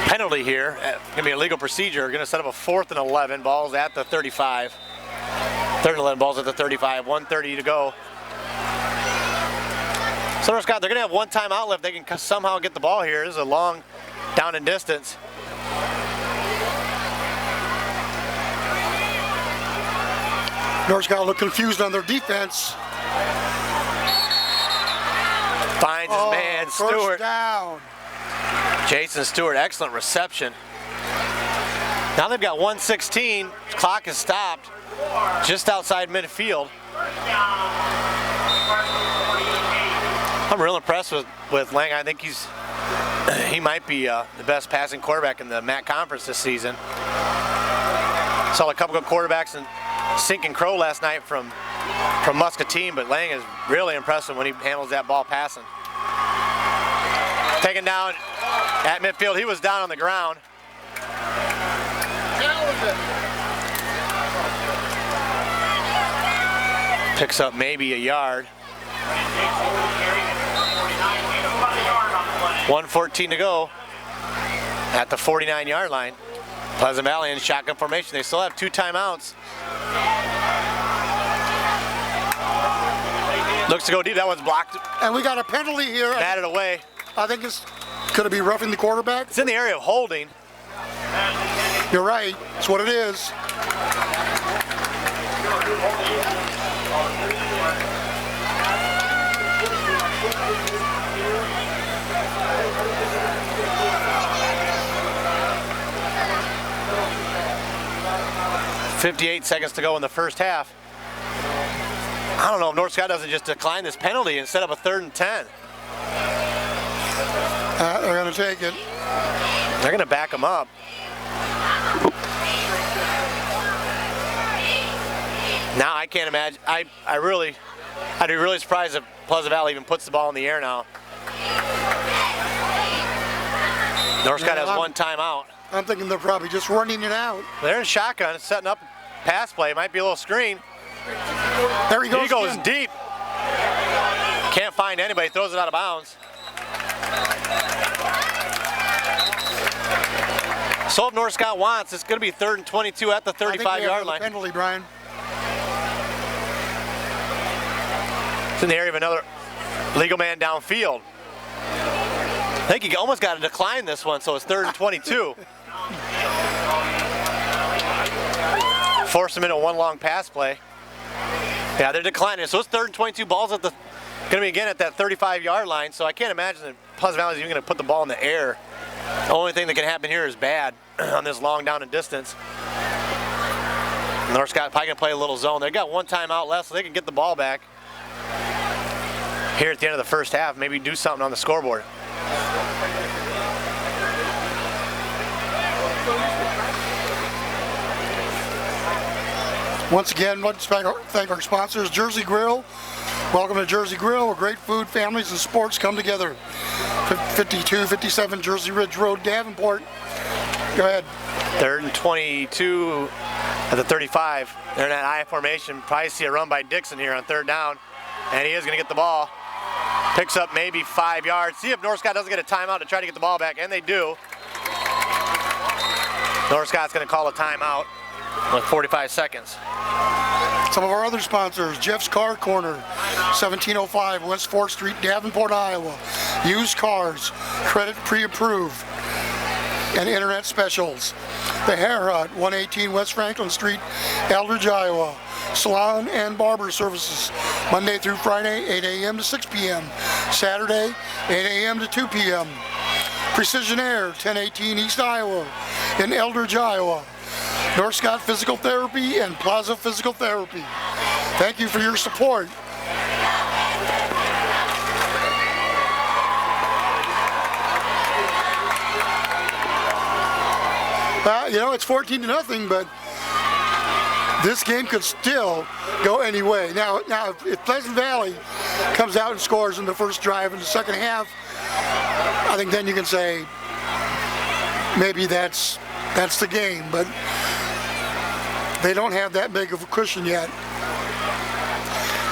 penalty here. It's going to be a legal procedure. Going to set up a 4th and 11. Ball's at the 35. 3rd and 11, ball's at the 35. 1:30 to go. So North Scott, they're going to have one timeout left. They can somehow get the ball here. This is a long down and distance. North Scott look confused on their defense. Finds his man, first Stewart. Down. Jason Stewart, excellent reception. Now they've got 1:16. Clock is stopped just outside midfield. I'm real impressed with Lang. I think he might be the best passing quarterback in the MAC conference this season. Saw a couple good quarterbacks in Sink and Crow last night from Muscatine, but Lang is really impressive when he handles that ball passing. Taken down at midfield. He was down on the ground. Picks up maybe a yard. 1:14 to go at the 49-yard line. Pleasant Valley in shotgun formation. They still have 2 timeouts. Looks to go deep. That one's blocked. And we got a penalty here. Batted away. I think it's going to be roughing the quarterback. It's in the area of holding. You're right. That's what it is. .58 seconds to go in the first half. I don't know if North Scott doesn't just decline this penalty and set up a 3rd and 10. They're going to take it. They're going to back him up. Now I can't imagine. I'd be really surprised if Pleasant Valley even puts the ball in the air now. North Scott has 1 timeout. I'm thinking they're probably just running it out. They're in shotgun, setting up pass play. Might be a little screen. There he goes. He goes again. deep. Can't find anybody. Throws it out of bounds. So if North Scott wants, it's going to be 3rd and 22 at the 35-yard line. Penalty, Brian. It's in the area of another legal man downfield. I think he almost got to decline this one, so it's 3rd and 22. Force him into one long pass play. Yeah, they're declining. So it's 3rd and 22. Ball's at the going to be again at that 35-yard line. So I can't imagine that Pleasant Valley is even going to put the ball in the air. The only thing that can happen here is bad on this long down and distance. North Scott probably going to play a little zone. They got 1 timeout left, so they can get the ball back. here at the end of the first half, maybe do something on the scoreboard. Once again, let's thank our sponsors, Jersey Grill. Welcome to Jersey Grill, where great food, families, and sports come together. 5257 Jersey Ridge Road, Davenport. Go ahead. 3rd and 22 at the 35. They're in that I formation. Probably see a run by Dixon here on 3rd down. And he is going to get the ball. Picks up maybe 5 yards. See if North Scott doesn't get a timeout to try to get the ball back, and they do. North Scott's going to call a timeout with 45 seconds. Some of our other sponsors, Jeff's Car Corner, 1705 West 4th Street, Davenport, Iowa. Used cars, credit pre-approved, and internet specials. The Hair Hut, 118 West Franklin Street, Eldridge, Iowa. Salon and barber services, Monday through Friday, 8 a.m. to 6 p.m. Saturday, 8 a.m. to 2 p.m. Precision Air, 1018 East Iowa, in Eldridge, Iowa. North Scott Physical Therapy and Plaza Physical Therapy. Thank you for your support. You know, it's 14-0, but this game could still go any way. Now, if Pleasant Valley comes out and scores in the first drive in the second half, I think then you can say maybe that's the game. But they don't have that big of a cushion yet.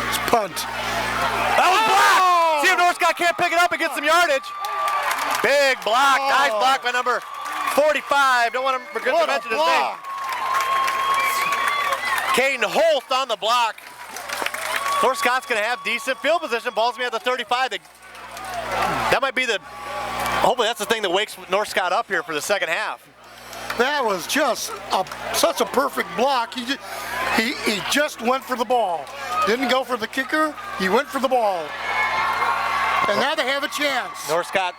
It's punt. That was blocked! See if North Scott can't pick it up and get some yardage. Big block. Nice block by number 45. Don't want to forget to mention his name. Caden Holt on the block. North Scott's going to have decent field position. Ball's going to be at the 35. That might be hopefully that's the thing that wakes North Scott up here for the second half. That was just such a perfect block. He just went for the ball. Didn't go for the kicker. He went for the ball. And now they have a chance. North Scott,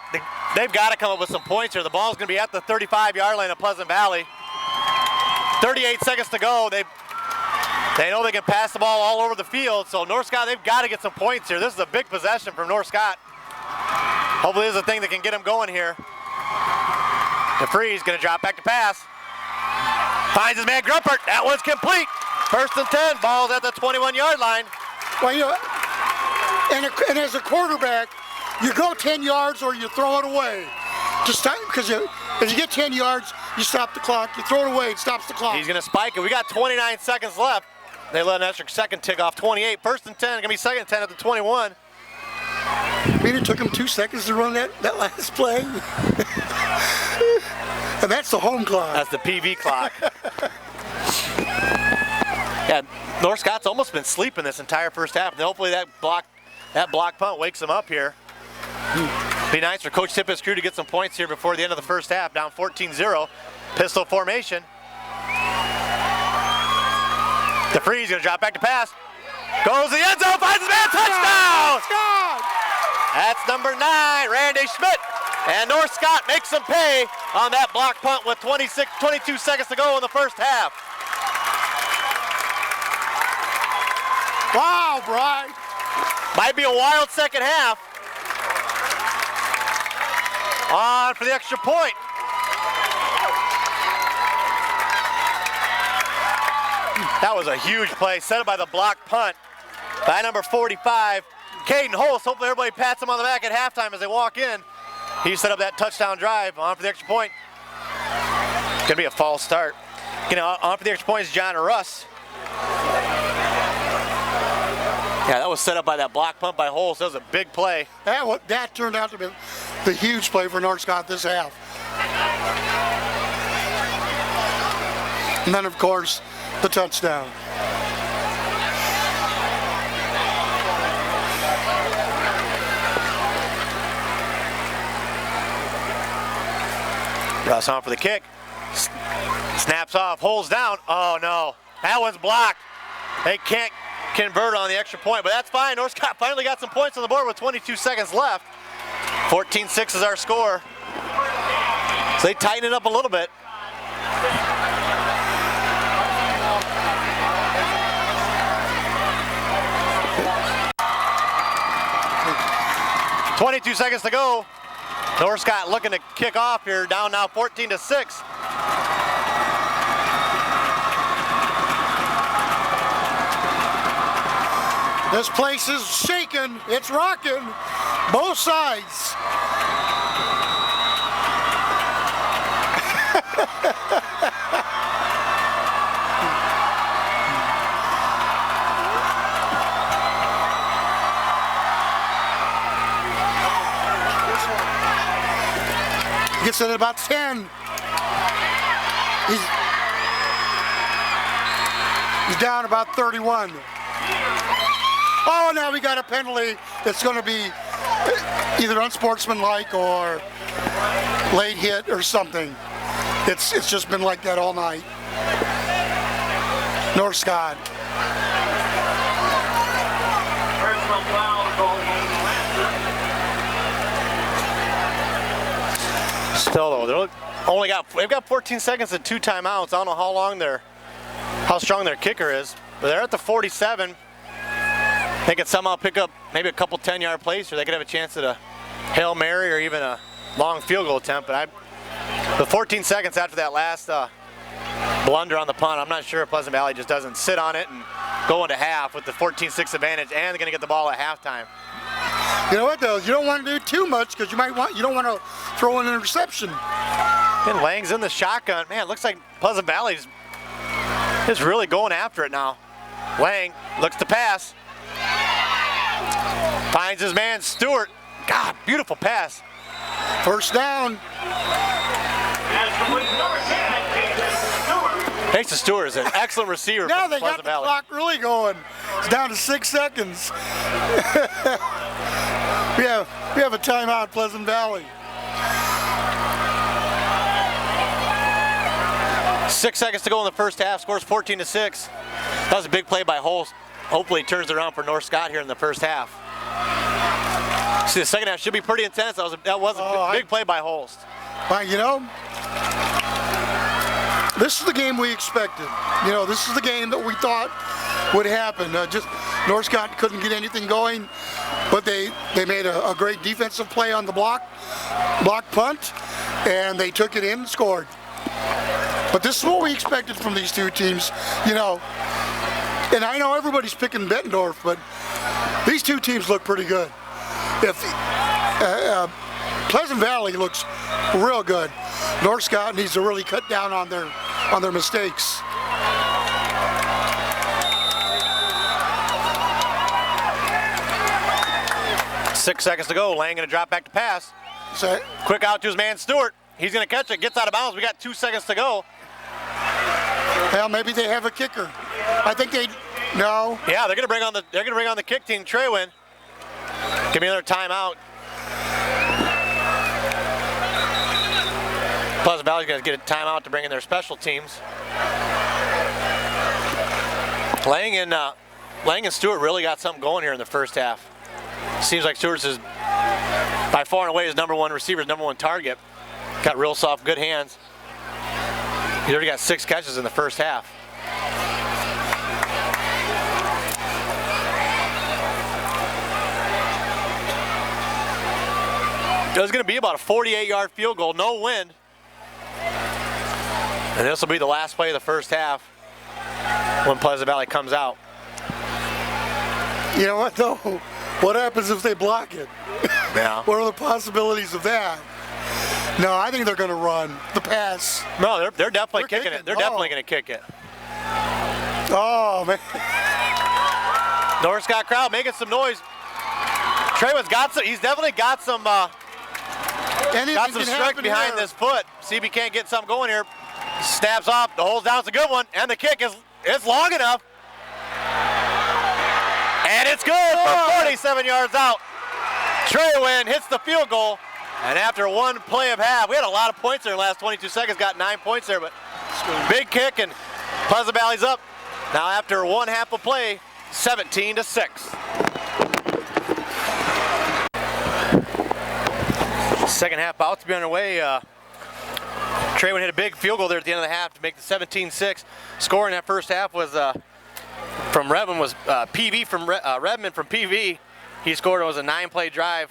they've got to come up with some points here. The ball's going to be at the 35-yard line of Pleasant Valley. 38 seconds to go. They know they can pass the ball all over the field, so North Scott, they've got to get some points here. This is a big possession from North Scott. Hopefully this is a thing that can get them going here. DeFree's going to drop back to pass. Finds his man Grumpert. That one's complete. 1st and 10. Ball's at the 21-yard line. Well, you know, and as a quarterback, you go 10 yards or you throw it away. Just because if you get 10 yards, you stop the clock. You throw it away, it stops the clock. He's going to spike it. We got 29 seconds left. They let an extra second tick off 28. 1st and 10. Going to be 2nd and 10 at the 21. I mean, it took him 2 seconds to run that last play. And that's the home clock. That's the PV clock. Yeah, North Scott's almost been sleeping this entire first half. And hopefully that block punt wakes them up here. Be nice for Coach Tippet's crew to get some points here before the end of the first half. Down 14-0. Pistol formation. DeFree's going to drop back to pass. Goes to the end zone, finds his man, touchdown! That's number 9, Randy Schmidt. And North Scott makes them pay on that block punt with 22 seconds to go in the first half. Wow, Brian. Might be a wild second half. On for the extra point. That was a huge play, set up by the block punt by number 45, Caden Holst. Hopefully everybody pats him on the back at halftime as they walk in. He set up that touchdown drive. On for the extra point. Gonna be a false start. On for the extra point is John Russ. Yeah, that was set up by that block punt by Holst. That was a big play. That turned out to be the huge play for North Scott this half. And then, of course, the touchdown. Russ on for the kick. Snaps off, holds down. Oh no, that one's blocked. They can't convert on the extra point, but that's fine. North Scott finally got some points on the board with 22 seconds left. 14-6 is our score. So they tighten it up a little bit. 22 seconds to go. North Scott looking to kick off here, down now 14-6. This place is shaking. It's rocking. Both sides. Gets it at about 10. He's down about 31. Oh, now we got a penalty that's going to be either unsportsmanlike or late hit or something. It's just been like that all night. North Scott. Personal foul goal. Still though, they've got 14 seconds and 2 timeouts. I don't know how strong their kicker is, but they're at the 47. They could somehow pick up maybe a couple 10-yard plays, or they could have a chance at a Hail Mary or even a long field goal attempt. But the 14 seconds after that last blunder on the punt, I'm not sure if Pleasant Valley just doesn't sit on it and go into half with the 14-6 advantage, and they're going to get the ball at halftime. You know what though? You don't want to do too much because you don't want to throw an interception. And Lang's in the shotgun. Man, it looks like Pleasant Valley's is really going after it now. Lang looks to pass. Finds his man, Stewart. God, beautiful pass. First down. Mason Stewart is an excellent receiver Now for they got Pleasant the Valley. clock really going. It's down to 6 seconds. we have a timeout, Pleasant Valley. 6 seconds to go in the first half. Scores 14-6. That was a big play by Holst. Hopefully it turns around for North Scott here in the first half. See, the second half should be pretty intense. That was a big play by Holst. Well, you know, this is the game we expected. You know, this is the game that we thought would happen. Just North Scott couldn't get anything going, but they made a great defensive play on the block punt, and they took it in and scored. But this is what we expected from these two teams, you know. And I know everybody's picking Bettendorf, but these two teams look pretty good. If Pleasant Valley looks real good, North Scott needs to really cut down on their mistakes. Six seconds to go. Lang gonna drop back to pass. So, Quick out to his man Stewart. He's gonna catch it. Gets out of bounds. We got 2 seconds to go. well, maybe they have a kicker. I think no. Yeah, they're gonna bring on the kick team. Treywin. Give me another timeout. Pleasant Valley's gonna get a timeout to bring in their special teams. Lang and Stewart really got something going here in the first half. Seems like Stewart's is by far and away his number one receiver, his number one target. Got real soft, good hands. He already got 6 catches in the first half. It was going to be about a 48-yard field goal, no wind. And this will be the last play of the first half when Pleasant Valley comes out. You know what though? What happens if they block it? Yeah. What are the possibilities of that? No, I think they're going to run the pass. No, they're definitely kicking it. They're definitely going to kick it. Oh man! North Scott crowd making some noise. Treywin's got some. He's definitely got some strength behind this foot. See if he can't get something going here. Snaps off. The hole's down. It's a good one, and the kick is long enough. And it's good for 47 yards out. Treywin hits the field goal. And after one play of half, we had a lot of points there in the last 22 seconds, got 9 points there, but big kick and Pleasant Valley's up. Now after one half of play, 17-6. Second half about to be underway. Treywin hit a big field goal there at the end of the half to make the 17-6. Scoring that first half was from Redmond was PV from Redmond from PV. He scored. It was a 9-play drive.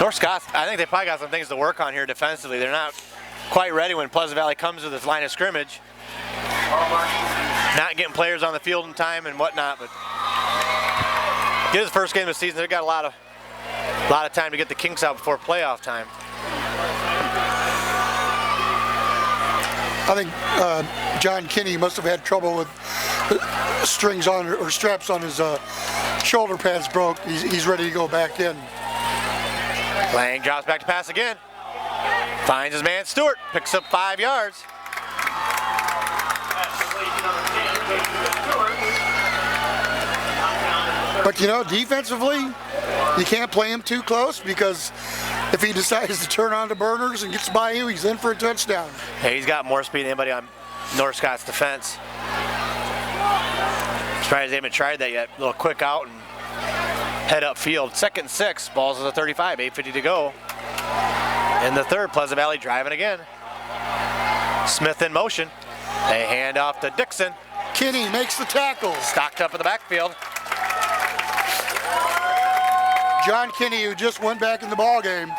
North Scott, I think they probably got some things to work on here defensively. They're not quite ready when Pleasant Valley comes to this line of scrimmage. Not getting players on the field in time and whatnot, but get his first game of the season. They've got a lot of time to get the kinks out before playoff time. I think John Kinney must have had trouble with strings on or straps on his shoulder pads broke. He's ready to go back in. Lang drops back to pass again. Finds his man Stewart, picks up 5 yards. But you know, defensively, you can't play him too close because if he decides to turn on the burners and gets by you, he's in for a touchdown. Hey, he's got more speed than anybody on North Scott's defense. Surprised they haven't tried that yet. A little quick out and head upfield. 2nd and 6, balls at the 35, 8:50 to go. In the third, Pleasant Valley driving again. Smith in motion. They hand off to Dixon. Kinney makes the tackle. Stocked up in the backfield. John Kinney, who just went back in the ball game,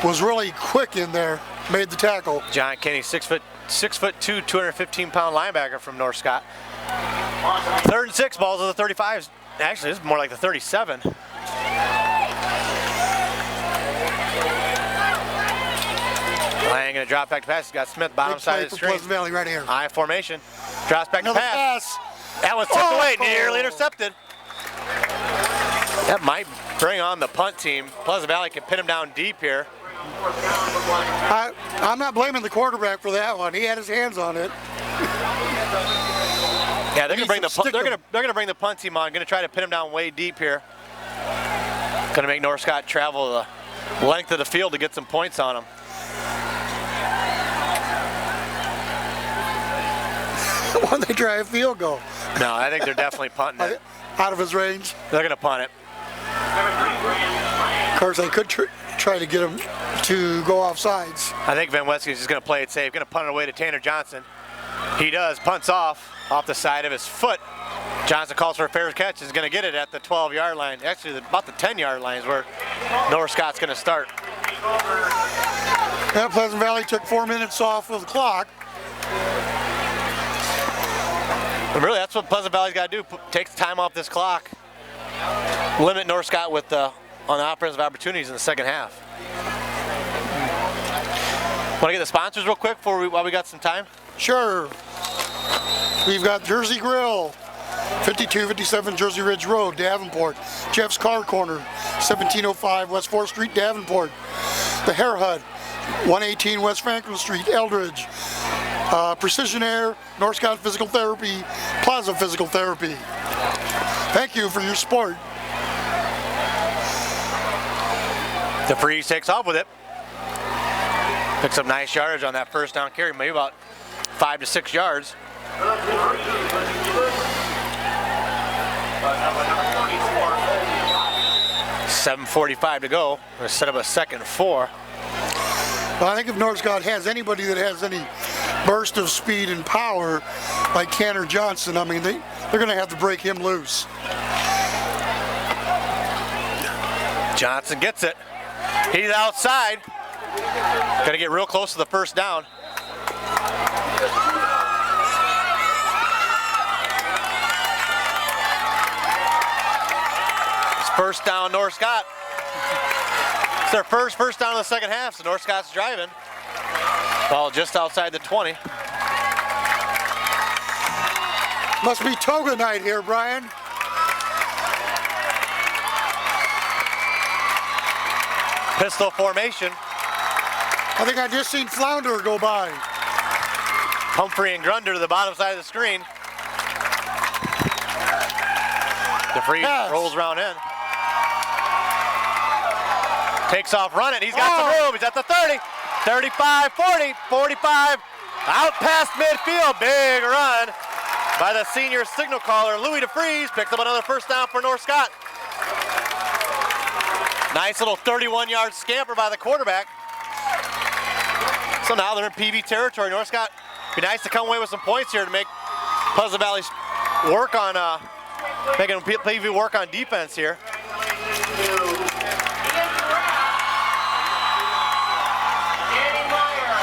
was really quick in there, made the tackle. John Kinney, 6'2", 215-pound linebacker from North Scott. 3rd and 6, balls at the 35. Actually, this is more like the 37. Lang gonna drop back to pass. He's got Smith bottom side of the screen. Pleasant Valley right here. I formation. Drops back Another to pass. pass. That one's tipped away, nearly intercepted. That might bring on the punt team. Pleasant Valley can pin him down deep here. I'm not blaming the quarterback for that one. He had his hands on it. Yeah, they're gonna bring the punt team on. Gonna try to pin him down way deep here. Gonna make North Scott travel the length of the field to get some points on him. When they try a field goal. No, I think they're definitely punting it. Out of his range. They're gonna punt it. Of course, they could try to get him to go off sides. I think Van Wesky's just gonna play it safe. Gonna punt it away to Tanner Johnson. He does, punts off the side of his foot. Johnson calls for a fair catch, is gonna get it at the 12-yard line. Actually, about the 10-yard line is where North Scott's gonna start. Yeah, Pleasant Valley took 4 minutes off of the clock. But really, that's what Pleasant Valley's got to do. Take the time off this clock. Limit North Scott with on the offensive opportunities in the second half. Want to get the sponsors real quick while we got some time? Sure. We've got Jersey Grill, 5257 Jersey Ridge Road, Davenport. Jeff's Car Corner, 1705 West 4th Street, Davenport. The Hair Hut, 118 West Franklin Street, Eldridge. Precision Air, North Scott Physical Therapy, Plaza Physical Therapy. Thank you for your support. DeFreeze takes off with it. Picks up nice yardage on that first down carry, maybe about 5 to 6 yards. $7:45 to go. We're going to set up a 2nd and 4. Well, I think if North Scott has anybody that has any burst of speed and power, like Tanner Johnson, I mean, they're going to have to break him loose. Johnson gets it. He's outside. Got to get real close to the first down. It's first down, North Scott. It's their first down of the second half, so North Scott's driving. Ball just outside the 20. Must be toga night here, Brian. Pistol formation. I think I just seen Flounder go by. Humphrey and Grunder to the bottom side of the screen. DeFreeze rolls around in. Takes off running. He's got some room. He's at the 30. 35, 40, 45. Out past midfield. Big run by the senior signal caller, Louis DeFreeze. Picks up another first down for North Scott. Nice little 31-yard scamper by the quarterback. So now they're in PV territory. North Scott, be nice to come away with some points here to make Pleasant Valley work on making PV work on defense here.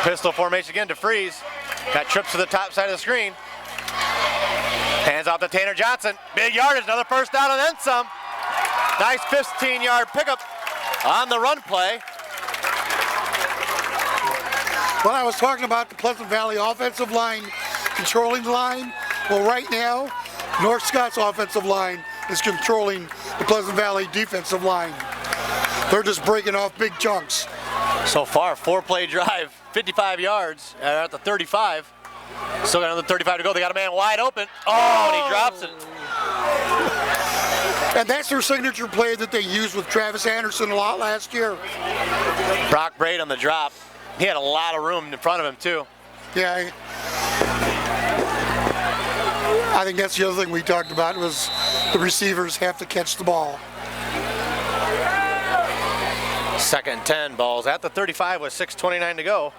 Pistol formation again. DeFreeze got trips to the top side of the screen. Hands off to Tanner Johnson. Big yardage, another first down and then some. Nice 15-yard pickup on the run play. Well, I was talking about the Pleasant Valley offensive line controlling the line. Well, right now, North Scott's offensive line is controlling the Pleasant Valley defensive line. They're just breaking off big chunks. So far, 4-play drive, 55 yards at the 35. Still got another 35 to go. They got a man wide open. Oh, and he drops it. And that's their signature play that they used with Travis Anderson a lot last year. Brock Braid on the drop. He had a lot of room in front of him, too. Yeah. I think that's the other thing we talked about was the receivers have to catch the ball. 2nd and 10, balls at the 35 with 6:29 to go.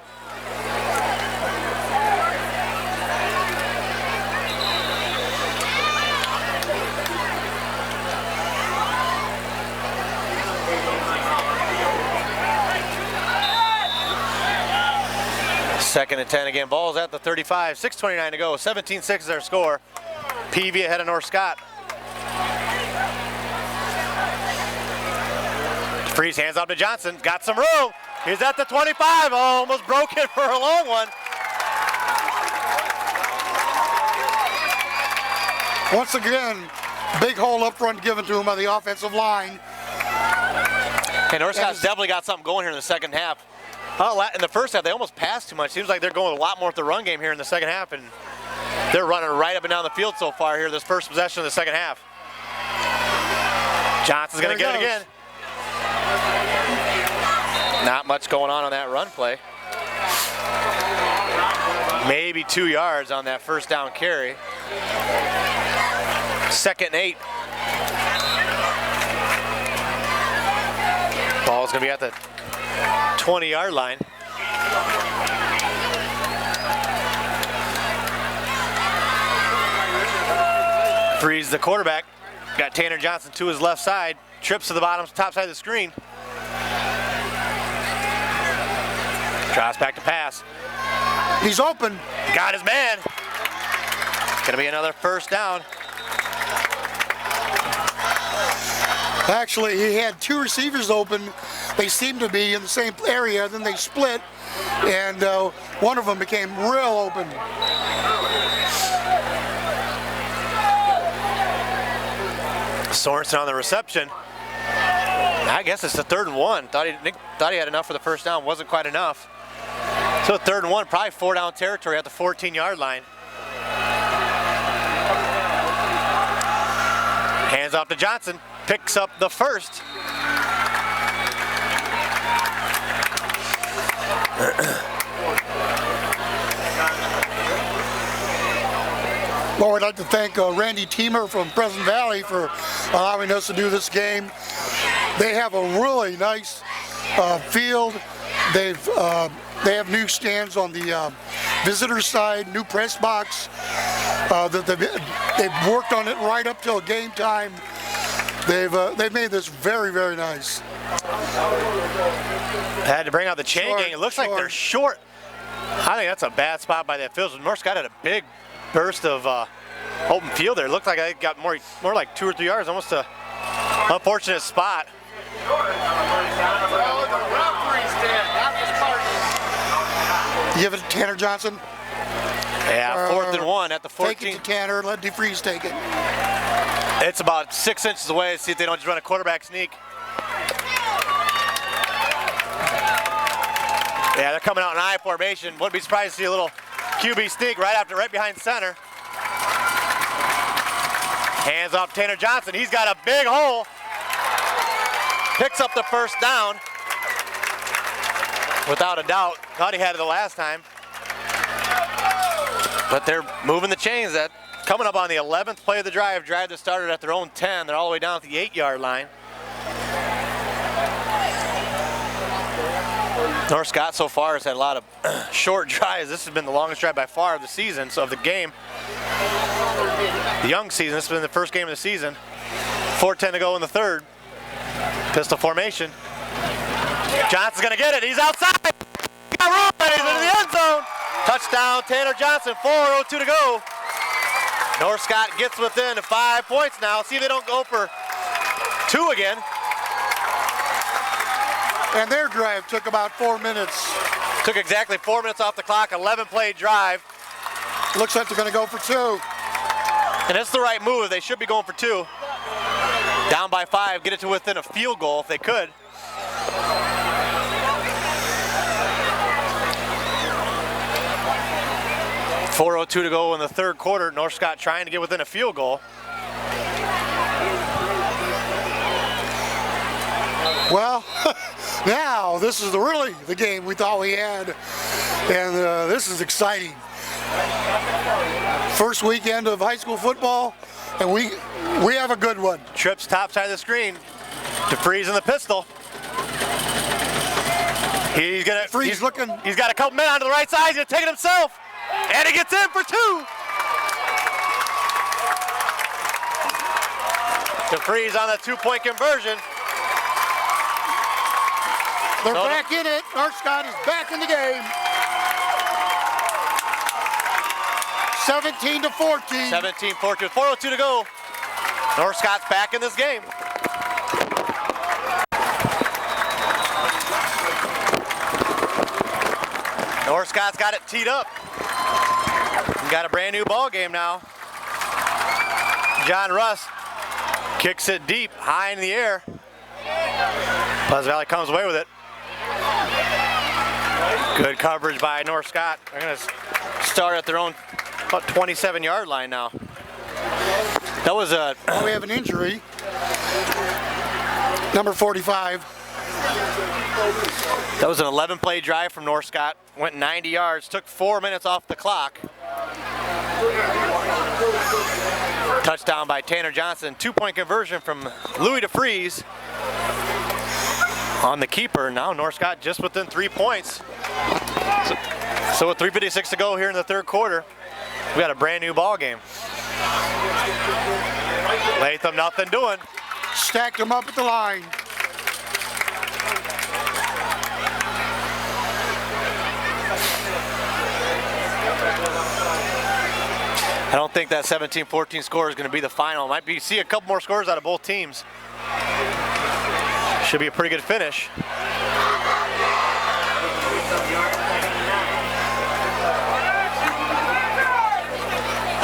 Second and 10 again, balls at the 35, 6:29 to go, 17-6 is our score. PV ahead of North Scott. Freeze hands off to Johnson, got some room. He's at the 25, oh, almost broke it for a long one. Once again, big hole up front given to him by the offensive line. And North Scott's definitely got something going here in the second half. In the first half, they almost passed too much. Seems like they're going a lot more with the run game here in the second half, and they're running right up and down the field so far here, this first possession of the second half. Johnson's going to get it again. Not much going on that run play. Maybe 2 yards on that first down carry. 2nd and 8. Ball's going to be at the 20-yard line. Freeze the quarterback. Got Tanner Johnson to his left side. Trips to the top side of the screen. Drops back to pass. He's open. Got his man. Gonna be another first down. Actually, he had 2 receivers open. They seemed to be in the same area. Then they split, and one of them became real open. Sorensen on the reception. I guess it's the 3rd and 1. Nick thought he had enough for the first down. Wasn't quite enough. So 3rd and 1, probably 4-down territory at the 14-yard line. Hands off to Johnson. Picks up the first. Well, we'd like to thank Randy Teemer from Pleasant Valley for allowing us to do this game. They have a really nice field. They have new stands on the visitor side, new press box. They've worked on it right up till game time. They've made this very, very nice. Had to bring out the chain gang. It looks like they're short. I think that's a bad spot by that field. North Scott had a big burst of open field there. It looked like I got more like 2 or 3 yards. Almost a unfortunate spot. Give it to Tanner Johnson. Yeah, 4th and 1 at the 14. Take it to Tanner. Let DeFreeze take it. It's about 6 inches away. See if they don't just run a quarterback sneak. Yeah, they're coming out in I formation. Wouldn't be surprised to see a little QB sneak right behind center. Hands off Tanner Johnson. He's got a big hole. Picks up the first down. Without a doubt. Thought he had it the last time. But they're moving the chains. That coming up on the 11th play of the drive that started at their own 10. They're all the way down at the 8-yard line. North Scott so far has had a lot of short drives. This has been the longest drive by far of the season, so of the game. The young season, this has been the first game of the season. 4:10 to go in the 3rd. Pistol formation. Johnson's gonna get it, he's outside! He got room, he's into the end zone. Touchdown, Tanner Johnson, 4:02 to go. North Scott gets within 5 points now. See if they don't go for 2 again. And their drive took about 4 minutes. Took exactly 4 minutes off the clock, 11-play drive. Looks like they're going to go for 2. And it's the right move. They should be going for 2. Down by 5, get it to within a field goal if they could. .402 to go in the third quarter. North Scott trying to get within a field goal. Well, now this is really the game we thought we had, and this is exciting. First weekend of high school football, and we have a good one. Trips top side of the screen. DeFreeze in the pistol. He's got a couple men onto the right side. He's gonna take it himself, and he gets in for 2. DeFreeze on the 2-point conversion. They're back in it. North Scott is back in the game. 17-14. 17-14, 4:02 to go. North Scott's back in this game. North Scott's got it teed up. We got a brand new ball game now. John Russ kicks it deep, high in the air. Pleasant Valley comes away with it. Good coverage by North Scott. They're going to start at their own about 27-yard line now. That was a... We have an injury. Number 45. That was an 11-play drive from North Scott. Went 90 yards, took 4 minutes off the clock. Touchdown by Tanner Johnson. 2-point conversion from Louis DeFreeze on the keeper. Now North Scott just within 3 points. So with 3:56 to go here in the third quarter, we got a brand new ball game. Latham nothing doing. Stacked them up at the line. I don't think that 17-14 score is going to be the final. Might be see a couple more scores out of both teams. Should be a pretty good finish.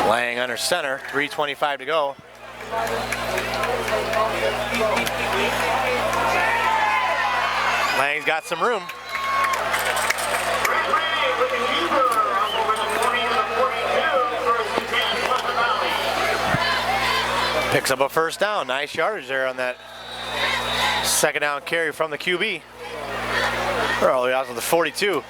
Lang under center, 3:25 to go. Lang's got some room. Picks up a first down. Nice yardage there on that second down carry from the QB. Early out to the 42.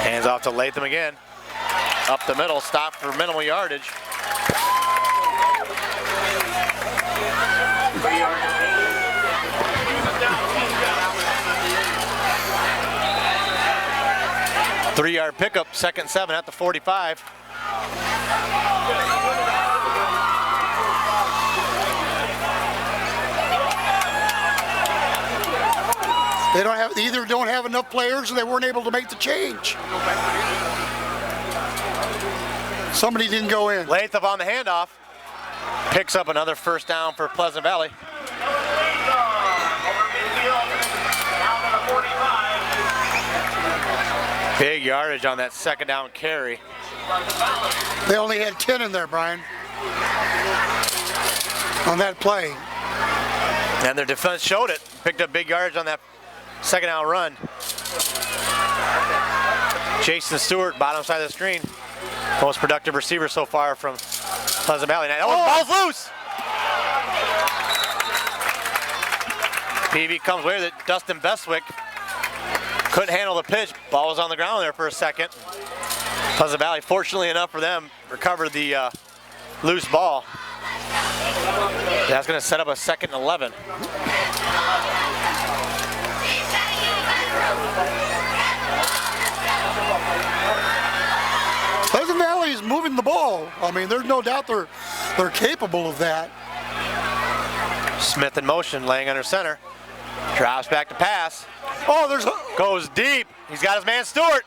Hands off to Latham again. Up the middle, stop for minimal yardage. Three-yard pickup, 2nd and 7 at the 45. They either don't have enough players or they weren't able to make the change. Somebody didn't go in. Latham on the handoff. Picks up another first down for Pleasant Valley. Big yardage on that second down carry. They only had 10 in there, Brian, on that play. And their defense showed it. Picked up big yardage on that second down run. Jason Stewart, bottom side of the screen. Most productive receiver so far from Pleasant Valley. Now, ball's loose! PV comes away with it. Dustin Bestwick couldn't handle the pitch. Ball was on the ground there for a second. Pleasant Valley, fortunately enough for them, recovered the loose ball. That's going to set up a 2nd and 11. Pleasant Valley is moving the ball. I mean, there's no doubt they're capable of that. Smith in motion, laying under center. Drops back to pass. Oh, there's Goes deep. He's got his man Stewart.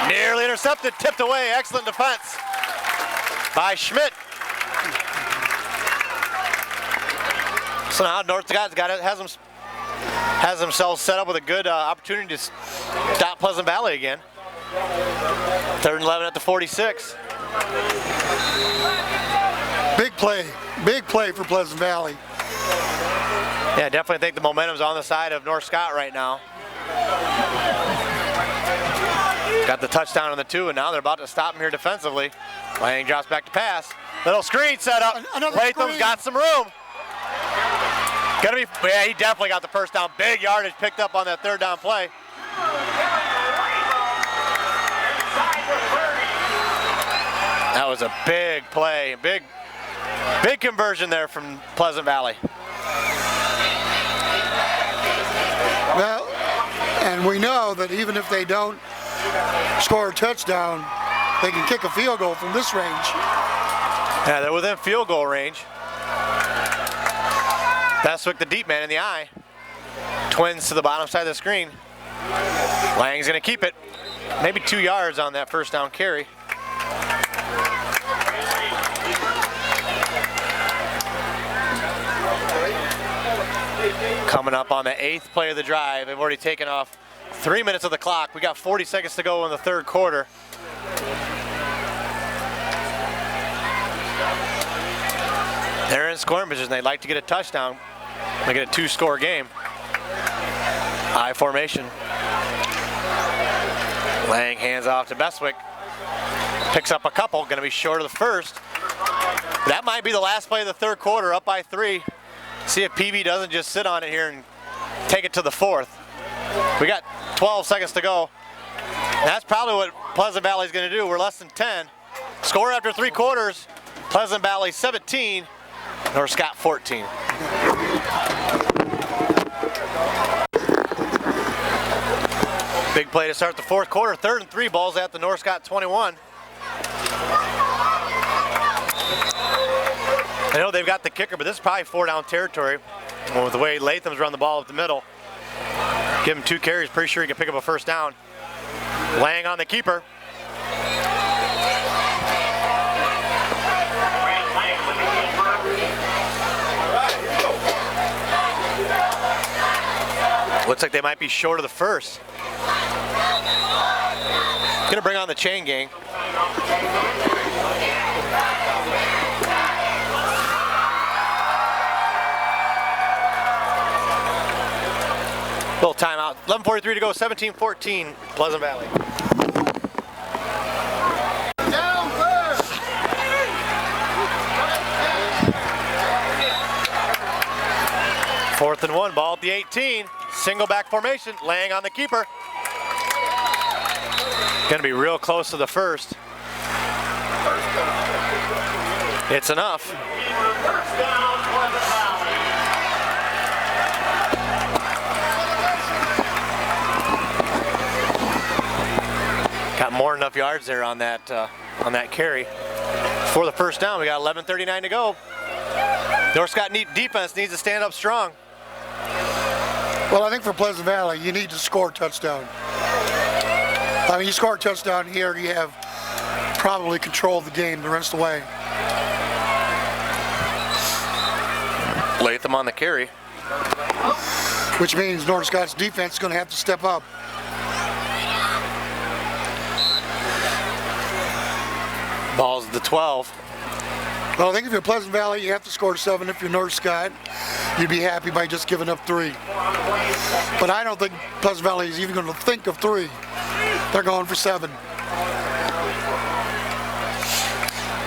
Nearly intercepted, tipped away. Excellent defense by Schmidt. So now North Scott's has themselves set up with a good opportunity to stop Pleasant Valley again. 3rd and 11 at the 46. big play for Pleasant Valley. Yeah, definitely think the momentum's on the side of North Scott right now. Got the touchdown on the 2, and now they're about to stop him here defensively. Lang drops back to pass. Little screen set up. Latham's got some room. Yeah, he definitely got the first down. Big yardage picked up on that 3rd down play. That was a big play, big conversion there from Pleasant Valley. Well, and we know that even if they don't score a touchdown, they can kick a field goal from this range. Yeah, they're within field goal range. Bestwick, the deep man in the eye. Twins to the bottom side of the screen. Lang's gonna keep it. Maybe 2 yards on that 1st down carry. Coming up on the 8th play of the drive. They've already taken off 3 minutes of the clock. We got 40 seconds to go in the 3rd quarter. They're in scoring position. They'd like to get a touchdown. Make it a 2-score game. I formation. Lang hands off to Bestwick. Picks up a couple. Going to be short of the 1st. That might be the last play of the 3rd quarter, up by 3. See if PV doesn't just sit on it here and take it to the 4th. We got 12 seconds to go. That's probably what Pleasant Valley's going to do. We're less than 10. Score after 3 quarters. Pleasant Valley 17, North Scott 14. Big play to start the 4th quarter. 3rd and 3, balls at the North Scott 21. I know they've got the kicker, but this is probably 4-down territory. Well, with the way Latham's run the ball up the middle. Give him 2 carries, pretty sure he can pick up a 1st down. Lang on the keeper. Looks like they might be short of the 1st. Gonna bring on the chain gang. Little timeout. 11:43 to go. 17-14. Pleasant Valley. Down first. 4th and 1. Ball at the 18. Single back formation. Lang on the keeper. Going to be real close to the 1st. It's enough. Got more than enough yards there on that carry. For the 1st down, we got 11:39 to go. North Scott defense needs to stand up strong. Well, I think for Pleasant Valley, you need to score a touchdown. I mean, you score a touchdown here, you have probably control of the game the rest of the way. Latham on the carry. Which means North Scott's defense is going to have to step up. Ball's at the 12. Well, I think if you're Pleasant Valley, you have to score 7. If you're North Scott, you'd be happy by just giving up 3. But I don't think Pleasant Valley is even going to think of 3. They're going for 7.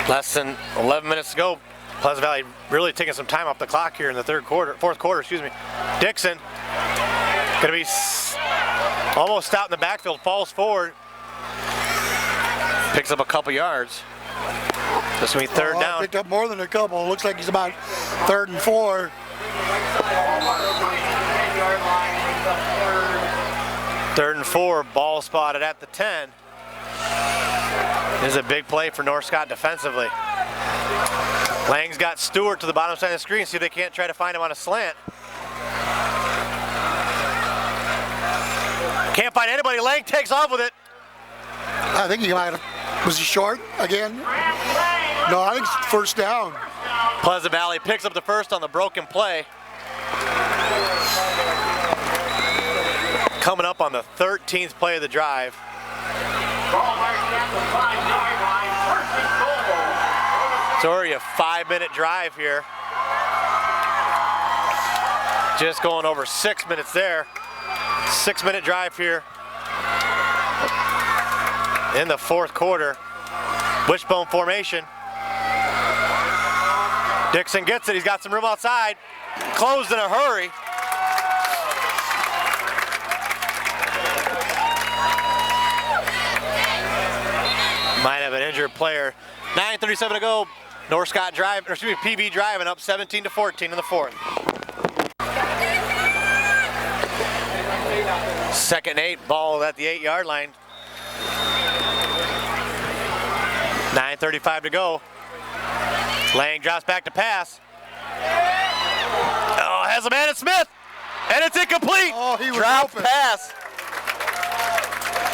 Less than 11 minutes to go. Pleasant Valley really taking some time off the clock here in the 4th quarter, excuse me. Dixon gonna be almost stopped in the backfield, falls forward, picks up a couple yards. This will be 3rd down. Picked up more than a couple. Looks like he's about 3rd and 4. Third and 4, ball spotted at the 10. This is a big play for North Scott defensively. Lang's got Stewart to the bottom side of the screen. See if they can't try to find him on a slant. Can't find anybody. Lang takes off with it. I think he might have. Was he short again? No, I think it's first down. Pleasant Valley picks up the first on the broken play. Coming up on the 13th play of the drive. It's already a 5-minute drive here. Just going over 6 minutes there. 6-minute drive here in the fourth quarter. Wishbone formation. Dixon gets it. He's got some room outside. Closed in a hurry. Might have an injured player. 9:37 to go. North Scott drive, or excuse me, PV driving up 17-14 in the fourth. 2nd and 8, ball at the 8-yard line. 9:35 to go. Lang drops back to pass. Oh, has a man at Smith, and it's incomplete. Oh, he was Drop open. pass.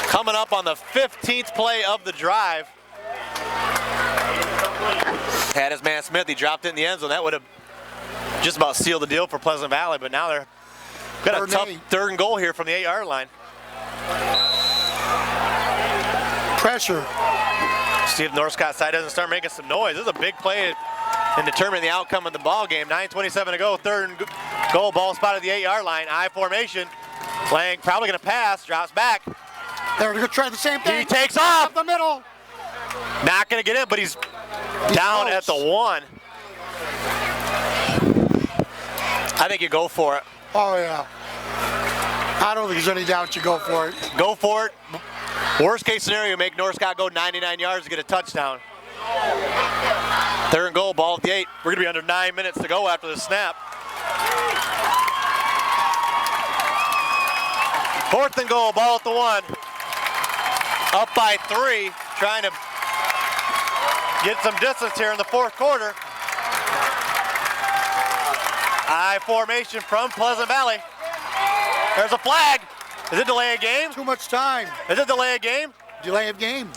Coming up on the 15th play of the drive. Had his man Smith, he dropped it in the end zone. That would have just about sealed the deal for Pleasant Valley, but now they're got a tough 3rd and goal here from the 8-yard line. Pressure. See if North Scott side doesn't start making some noise. This is a big play in determining the outcome of the ball game. 9:27 to go, 3rd and goal, ball spot at the 8-yard line. I formation. Lang probably gonna pass, drops back. They're gonna try the same thing. He takes off. Up the middle. Not gonna get in, but he's down close. at the 1. I think you go for it. Oh yeah. I don't think there's any doubt you go for it. Go for it. Worst case scenario, make North Scott go 99 yards to get a touchdown. 3rd and goal, ball at the 8. We're gonna be under 9 minutes to go after the snap. 4th and goal, ball at the 1. Up by 3, trying to get some distance here in the fourth quarter. I formation from Pleasant Valley. There's a flag. Is it delay a game? Too much time. Is it delay a game? Delay of game.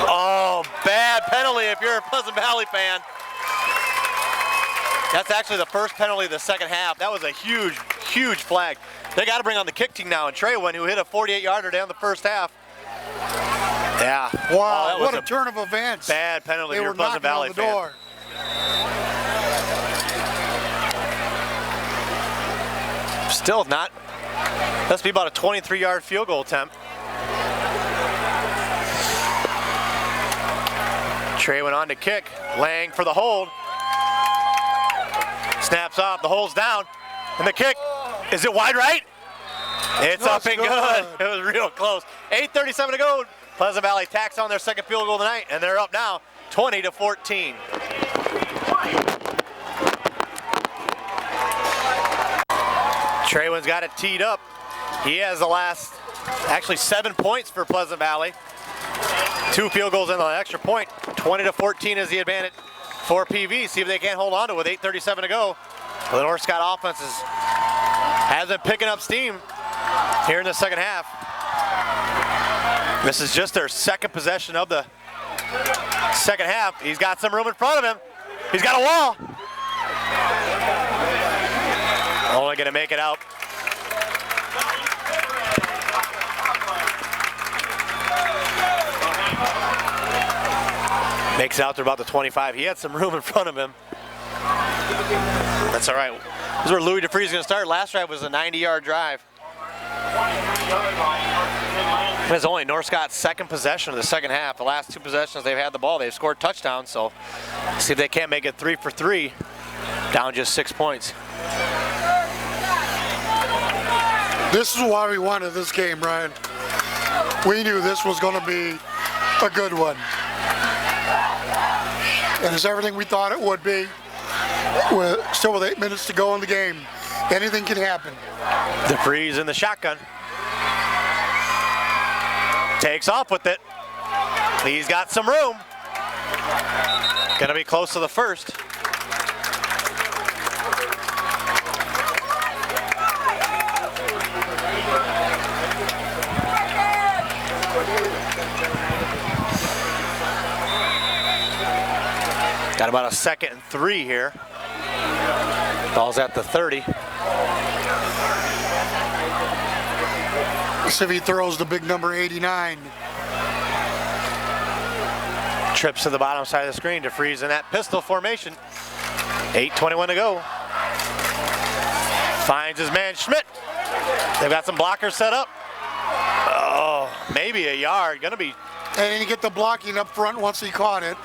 Oh, bad penalty if you're a Pleasant Valley fan. That's actually the first penalty of the second half. That was a huge, huge flag. They got to bring on the kick team now, and Traywin, who hit a 48-yarder down the first half. Yeah. Wow, Oh, what a turn of events. Bad penalty They if you're were a Pleasant knocking Valley on the fan. door. Still not. Must be about a 23-yard field goal attempt. Trey went on to kick. Lang for the hold. Snaps off. The hold's down. And the kick. Is it wide right? It's No, up it's and good. It was real close. 8:37 to go. Pleasant Valley tacks on their second field goal of the night, and they're up now 20-14. Traywin's got it teed up. He has the last, actually 7 points for Pleasant Valley. 2 field goals and an extra point. 20-14 is the advantage for PV. See if they can't hold on to it with 8:37 to go. Well, the North Scott offense has been picking up steam here in the second half. This is just their second possession of the second half. He's got some room in front of him. He's got a wall. Only gonna make it out. Makes it out to about the 25. He had some room in front of him. That's all right. This is where Louis DeFreeze is gonna start. Last drive was a 90-yard drive. It's only North Scott's second possession of the second half. The last 2 possessions they've had the ball, they've scored touchdowns, so see if they can't make it 3 for 3, down just 6 points. This is why we wanted this game, Ryan. We knew this was going to be a good one. And it's everything we thought it would be. Still with 8 minutes to go in the game. Anything can happen. DeFreeze in the shotgun. Takes off with it. He's got some room. Gonna be close to the first. Got about a 2nd and 3 here. Ball's at the 30. Let's see if he throws the big number 89. Trips to the bottom side of the screen. DeFries in that pistol formation. 8:21 to go. Finds his man Schmidt. They've got some blockers set up. Oh, maybe a yard. Gonna be And he get the blocking up front once he caught it.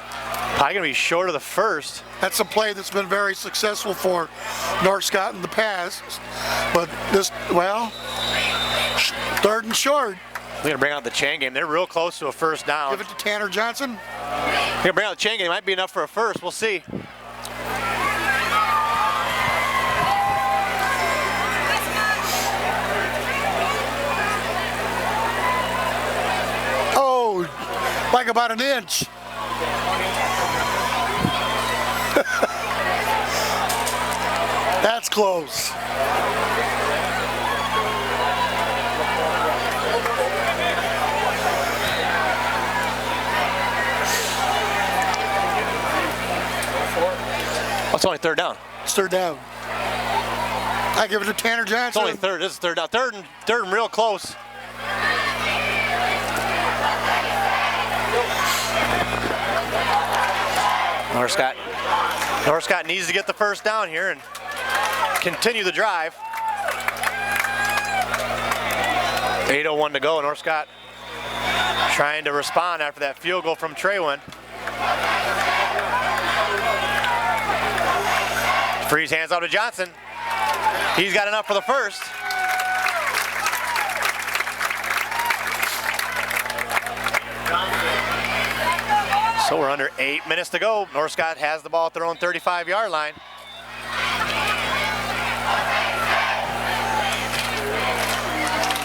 probably gonna be short of the first. That's a play that's been very successful for North Scott in the past. But this, well, 3rd and short. We're gonna bring out the chain game. They're real close to a first down. Give it to Tanner Johnson. We're gonna bring out the chain game. Might be enough for a first. We'll see. Oh, like about an inch. That's close. It's only 3rd down. It's 3rd down. I give it to Tanner It's Johnson. only 3rd. This is 3rd down. Third and real close. North Scott needs to get the first down here and continue the drive. 8:01 to go. North Scott trying to respond after that field goal from Traywin. Freeze hands out to Johnson. He's got enough for the first. So we're under 8 minutes to go. North Scott has the ball at their own 35-yard line.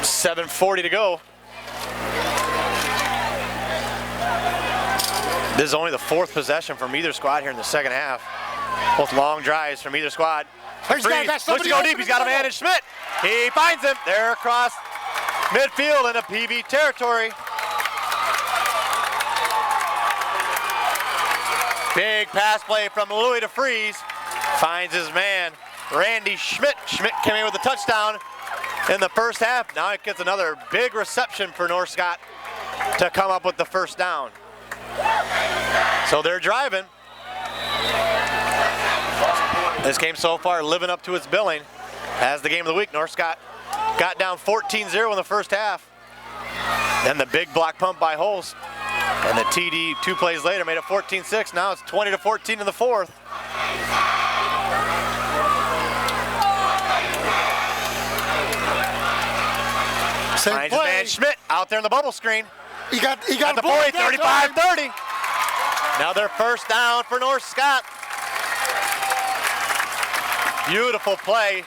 $7:40 to go. This is only the 4th possession from either squad here in the second half. Both long drives from either squad. Looks to go deep. He's got a man in Schmidt. He finds him. They're across midfield into PV territory. Big pass play from Louis DeFries. Finds his man, Randy Schmidt. Schmidt came in with a touchdown in the first half. Now it gets another big reception for North Scott to come up with the first down. So they're driving. This game so far living up to its billing as the game of the week. North Scott got down 14-0 in the first half. Then the big block pump by Holst. And the TD 2 plays later made it 14-6. Now it's 20-14 in the 4th. Finds his man Schmidt out there in the bubble screen. He got at the 40, 35-30. Another first down for North Scott. Beautiful play.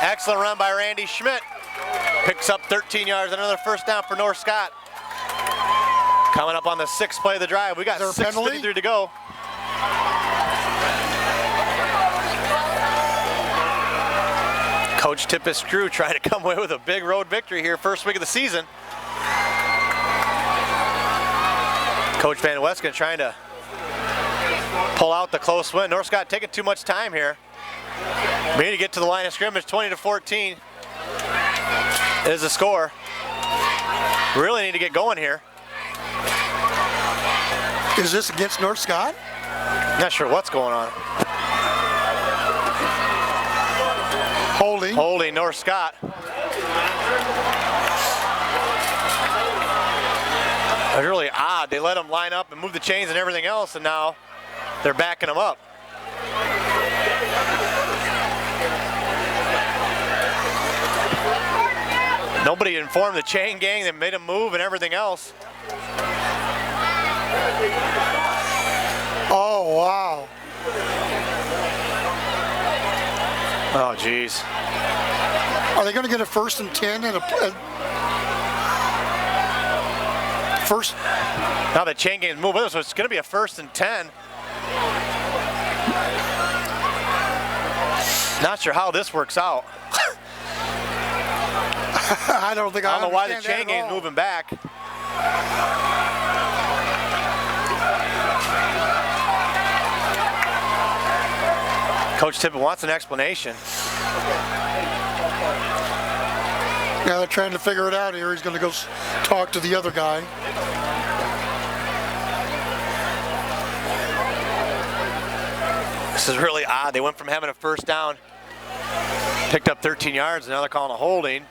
Excellent run by Randy Schmidt. Picks up 13 yards, another first down for North Scott. Coming up on the 6th play of the drive. We got 6:53 to go. Coach Tippis' crew trying to come away with a big road victory here, first week of the season. Coach Van Wesken trying to pull out the close win. North Scott taking too much time here. We need to get to the line of scrimmage. 20-14 is the score. Really need to get going here. Is this against North Scott? Not sure what's going on. Holding North Scott. It's really odd. They let them line up and move the chains and everything else, and now they're backing them up. Nobody informed the chain gang. They made them move and everything else. Oh, wow. Oh, geez. Are they going to get a 1st and 10 and First. Now the chain game's moving, so it's going to be a 1st and 10. Not sure how this works out. I don't know why the chain game's moving back. Coach Tippett wants an explanation. Now they're trying to figure it out here. He's going to go talk to the other guy. This is really odd. They went from having a 1st down, picked up 13 yards, and now they're calling a holding.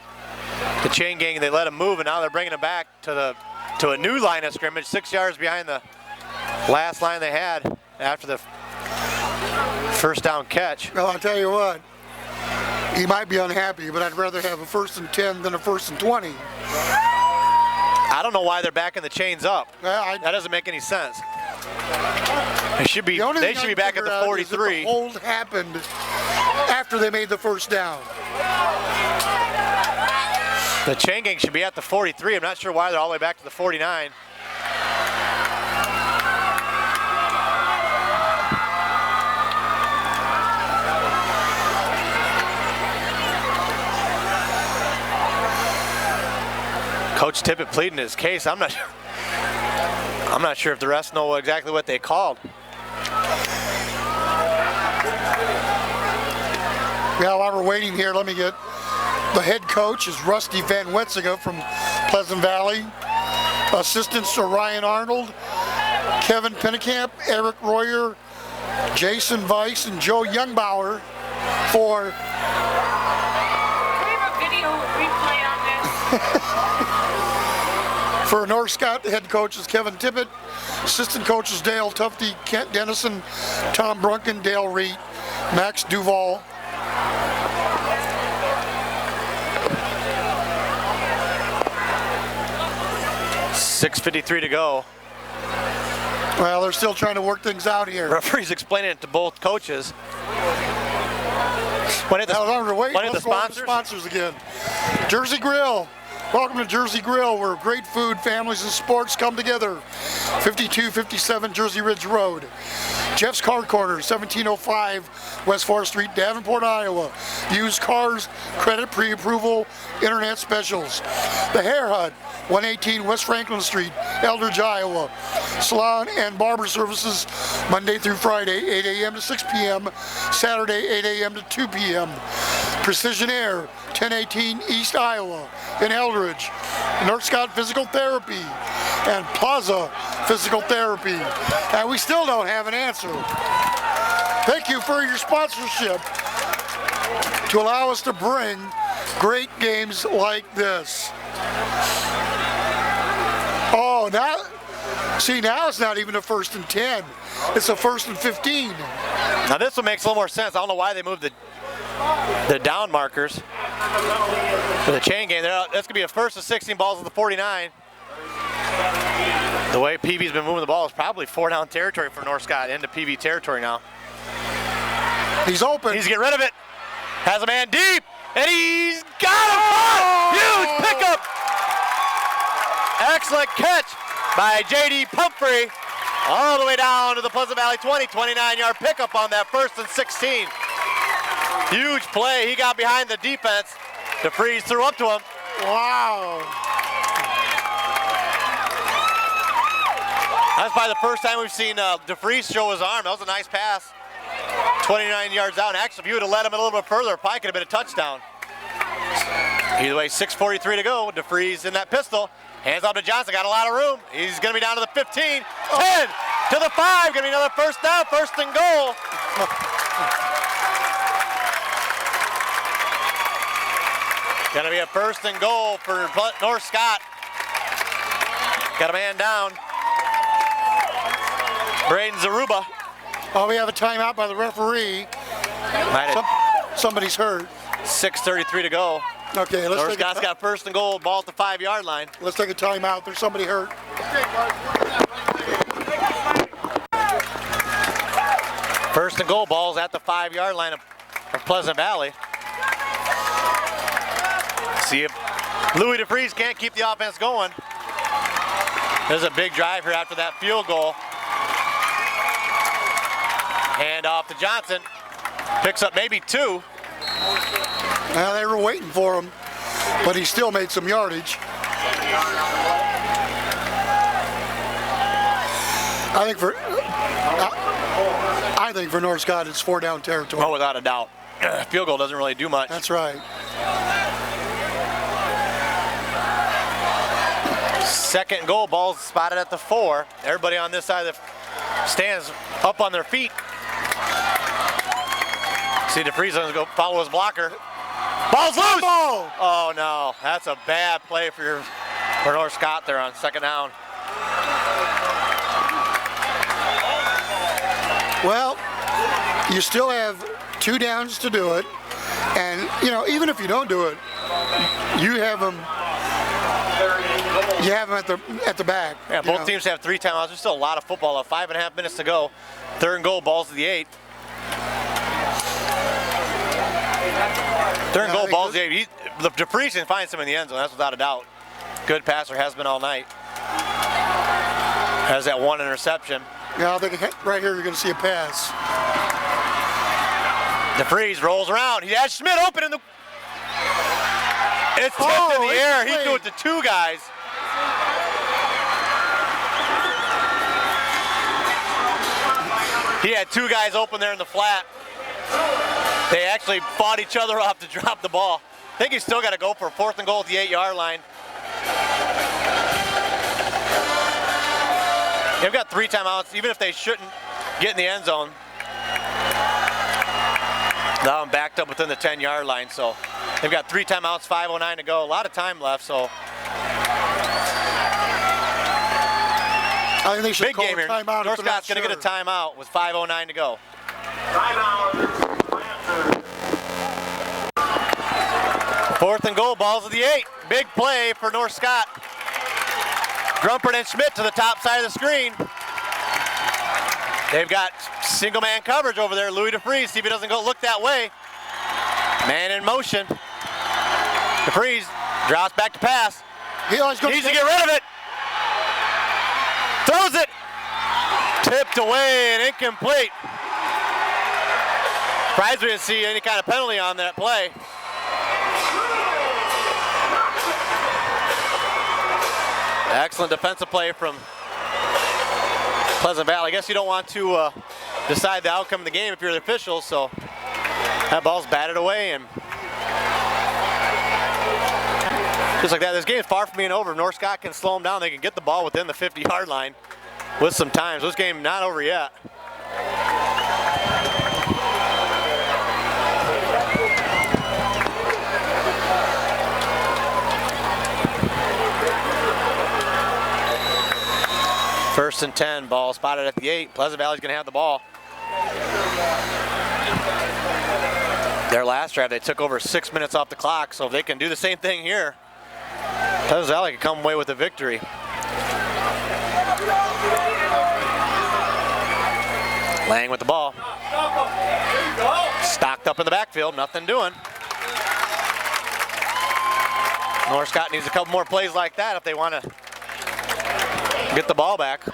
The chain gang, they let him move, and now they're bringing him back to a new line of scrimmage, 6 yards behind the last line they had after the 1st down catch. Well, I'll tell you what. He might be unhappy, but I'd rather have a 1st and 10 than a 1st and 20. I don't know why they're backing the chains up. Well, that doesn't make any sense. They should be back at the 43. The hold happened after they made the 1st down. The chain gang should be at the 43. I'm not sure why they're all the way back to the 49. Coach Tippett pleading his case. I'm not sure if the rest know exactly what they called. Well, while we're waiting here, let me get the head coach is Rusty Van Wetzinga from Pleasant Valley. Assistants are Ryan Arnold, Kevin Pennekamp, Eric Royer, Jason Weiss, and Joe Youngbauer for. Can we have a video replay on this? For North Scott, the head coach is Kevin Tippett. Assistant coaches Dale Tufte, Kent Dennison, Tom Brunken, Dale Reed, Max Duval. .6:53 to go. Well, they're still trying to work things out here. Referee's explaining it to both coaches. When did the sponsors again. Jersey Grill. Welcome to Jersey Grill, where great food, families, and sports come together. 5257 Jersey Ridge Road. Jeff's Car Corner, 1705 West 4th Street, Davenport, Iowa. Used cars, credit pre-approval, internet specials. The Hair Hut, 118 West Franklin Street, Eldridge, Iowa. Salon and barber services Monday through Friday, 8 a.m. to 6 p.m., Saturday, 8 a.m. to 2 p.m. Precision Air, 1018 East Iowa in Eldridge. North Scott Physical Therapy and Plaza Physical Therapy. And we still don't have an answer. Thank you for your sponsorship to allow us to bring great games like this. Oh, now it's not even a 1st and 10. It's a 1st and 15. Now this one makes a little more sense. I don't know why they moved the down markers for the chain game. That's going to be a 1st and 16, balls at the 49. The way PV's been moving the ball is probably 4-down territory for North Scott, into PV territory now. He's open. He's getting rid of it. Has a man deep, and he's got him! Huge pickup! Excellent catch by J.D. Pumphrey, all the way down to the Pleasant Valley 20, 29-yard pickup on that 1st and 16. Huge play. He got behind the defense. DeFries threw up to him. Wow. That's probably the first time we've seen DeFries show his arm. That was a nice pass. 29 yards out. Actually, if you would have let him a little bit further, probably could have been a touchdown. Either way, 6:43 to go. DeFries in that pistol. Hands off to Johnson. Got a lot of room. He's going to be down to the 15. 10 to the 5. Going to be another 1st down. 1st and goal. Going to be a 1st and goal for North Scott. Got a man down. Braden Zaruba. Oh, we have a timeout by the referee. Somebody's hurt. 6:33 to go. Okay, North Scott's got 1st and goal, ball at the 5-yard line. Let's take a timeout. There's somebody hurt. First and goal, ball's at the 5-yard line of Pleasant Valley. See if Louis DeFries can't keep the offense going. There's a big drive here after that field goal. Hand off to Johnson. Picks up maybe 2. Well, they were waiting for him, but he still made some yardage. I think for North Scott it's 4 down territory. Oh, without a doubt. Field goal doesn't really do much. That's right. Second and goal, ball's spotted at the 4. Everybody on this side of the stands up on their feet. See DeFries going to go follow his blocker. Ball's loose! Oh no, that's a bad play for North Scott there on second down. Well, you still have 2 downs to do it, and even if you don't do it, you have them. You have them at the back. Yeah, both teams have 3 timeouts. There's still a lot of football left. 5.5 minutes to go. Third and goal, balls to the 8. Third and goal, balls to the 8. DeFries can find some in the end zone. That's without a doubt. Good passer, has been all night. Has that 1 interception. Yeah, I think right here you're going to see a pass. DeFries rolls around. He has Schmidt open in the. It's tipped in the air. He threw it to 2 guys. He had 2 guys open there in the flat. They actually fought each other off to drop the ball. I think he's still got to go for a 4th and goal at the 8-yard line. They've got 3 timeouts, even if they shouldn't get in the end zone. Now I'm backed up within the 10-yard line, so they've got 3 timeouts, 5:09 to go. A lot of time left, so. I think they should big call game a here. timeout. North Scott's going to get a timeout with 5:09 to go. Timeout. 4th and goal, balls of the 8. Big play for North Scott. Grumpert and Schmidt to the top side of the screen. They've got single man coverage over there. Louis DeFries, see if he doesn't go look that way. Man in motion. DeFries drops back to pass. Needs to get rid of it. Throws it. Tipped away and incomplete. Surprised we didn't see any kind of penalty on that play. Excellent defensive play from Pleasant Valley. I guess you don't want to decide the outcome of the game if you're the officials, so that ball's batted away, and just like that, this game is far from being over. If North Scott can slow them down, they can get the ball within the 50-yard line with some time. So this game not over yet. First and 10, ball spotted at the 8. Pleasant Valley's going to have the ball. Their last drive, they took over 6 minutes off the clock, so if they can do the same thing here, Pleasant Valley can come away with a victory. Lang with the ball. Stocked up in the backfield, nothing doing. North Scott needs a couple more plays like that if they want to get the ball back.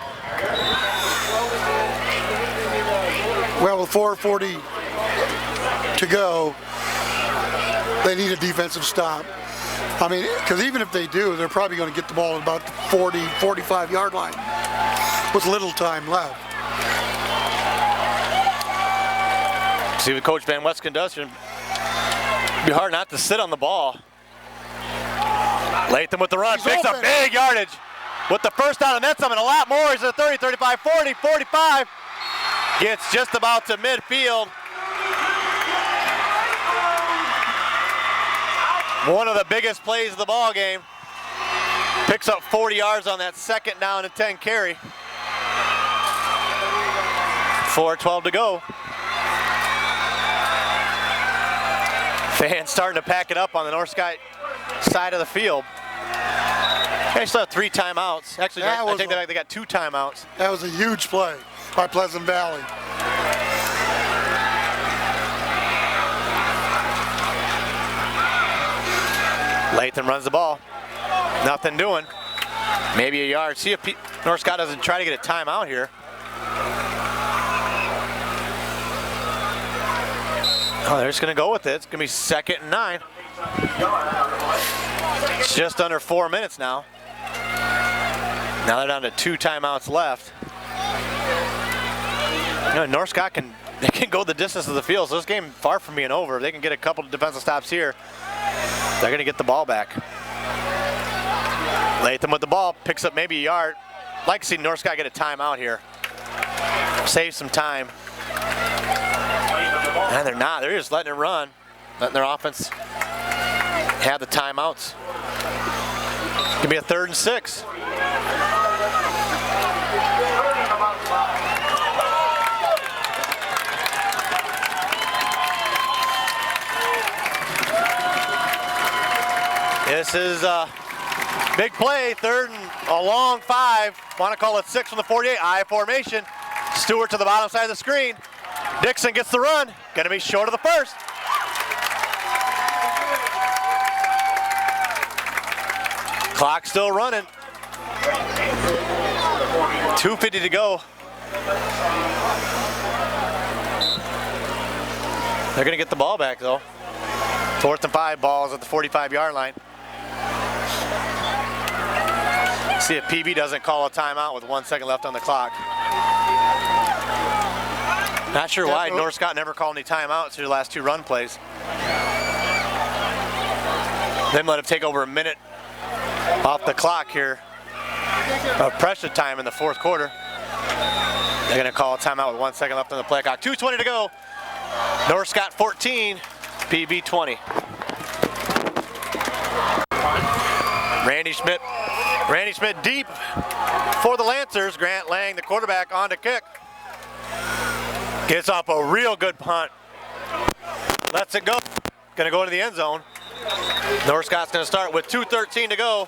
Well, with 4:40 to go, they need a defensive stop. I mean, because even if they do, they're probably going to get the ball at about the 40, 45-yard line with little time left. See what Coach Van Wesken does. It'd be hard not to sit on the ball. Latham with the run, picks up big yardage. With the first down and then some, and a lot more. He's at 30, 35, 40, 45. Gets just about to midfield. One of the biggest plays of the ball game. Picks up 40 yards on that second down and 10 carry. 4:12 to go. Fans starting to pack it up on the North Scott side of the field. They still have 3 timeouts. Actually, I take that back. They got 2 timeouts. That was a huge play by Pleasant Valley. Latham runs the ball. Nothing doing. Maybe a yard. See if North Scott doesn't try to get a timeout here. Oh, they're just going to go with it. It's going to be 2nd and 9. It's just under 4 minutes now. Now they're down to 2 timeouts left. You know, North Scott can go the distance of the field, so this game far from being over. If they can get a couple of defensive stops here, they're going to get the ball back. Latham with the ball, picks up maybe a yard. Like to see North Scott get a timeout here. Save some time. And they're not. They're just letting it run, letting their offense have the timeouts. It's going to be a 3rd and 6. This is a big play, 3rd and a long 5. Want to call it 6 from the 48. I formation. Stewart to the bottom side of the screen. Dixon gets the run. Going to be short of the first. Clock still running. 2:50 to go. They're going to get the ball back though. 4th and 5, balls at the 45-yard line. See if PB doesn't call a timeout with 1 second left on the clock. Not sure why North Scott never called any timeouts through the last 2 run plays. Then let him take over a minute off the clock here of pressure time in the 4th quarter. They're going to call a timeout with 1 second left on the play clock. 2:20 to go. North Scott 14, PB 20. Randy Schmidt deep for the Lancers. Grant Lang, the quarterback, on to kick. Gets off a real good punt. Lets it go. Gonna go into the end zone. North Scott's gonna start with 2:13 to go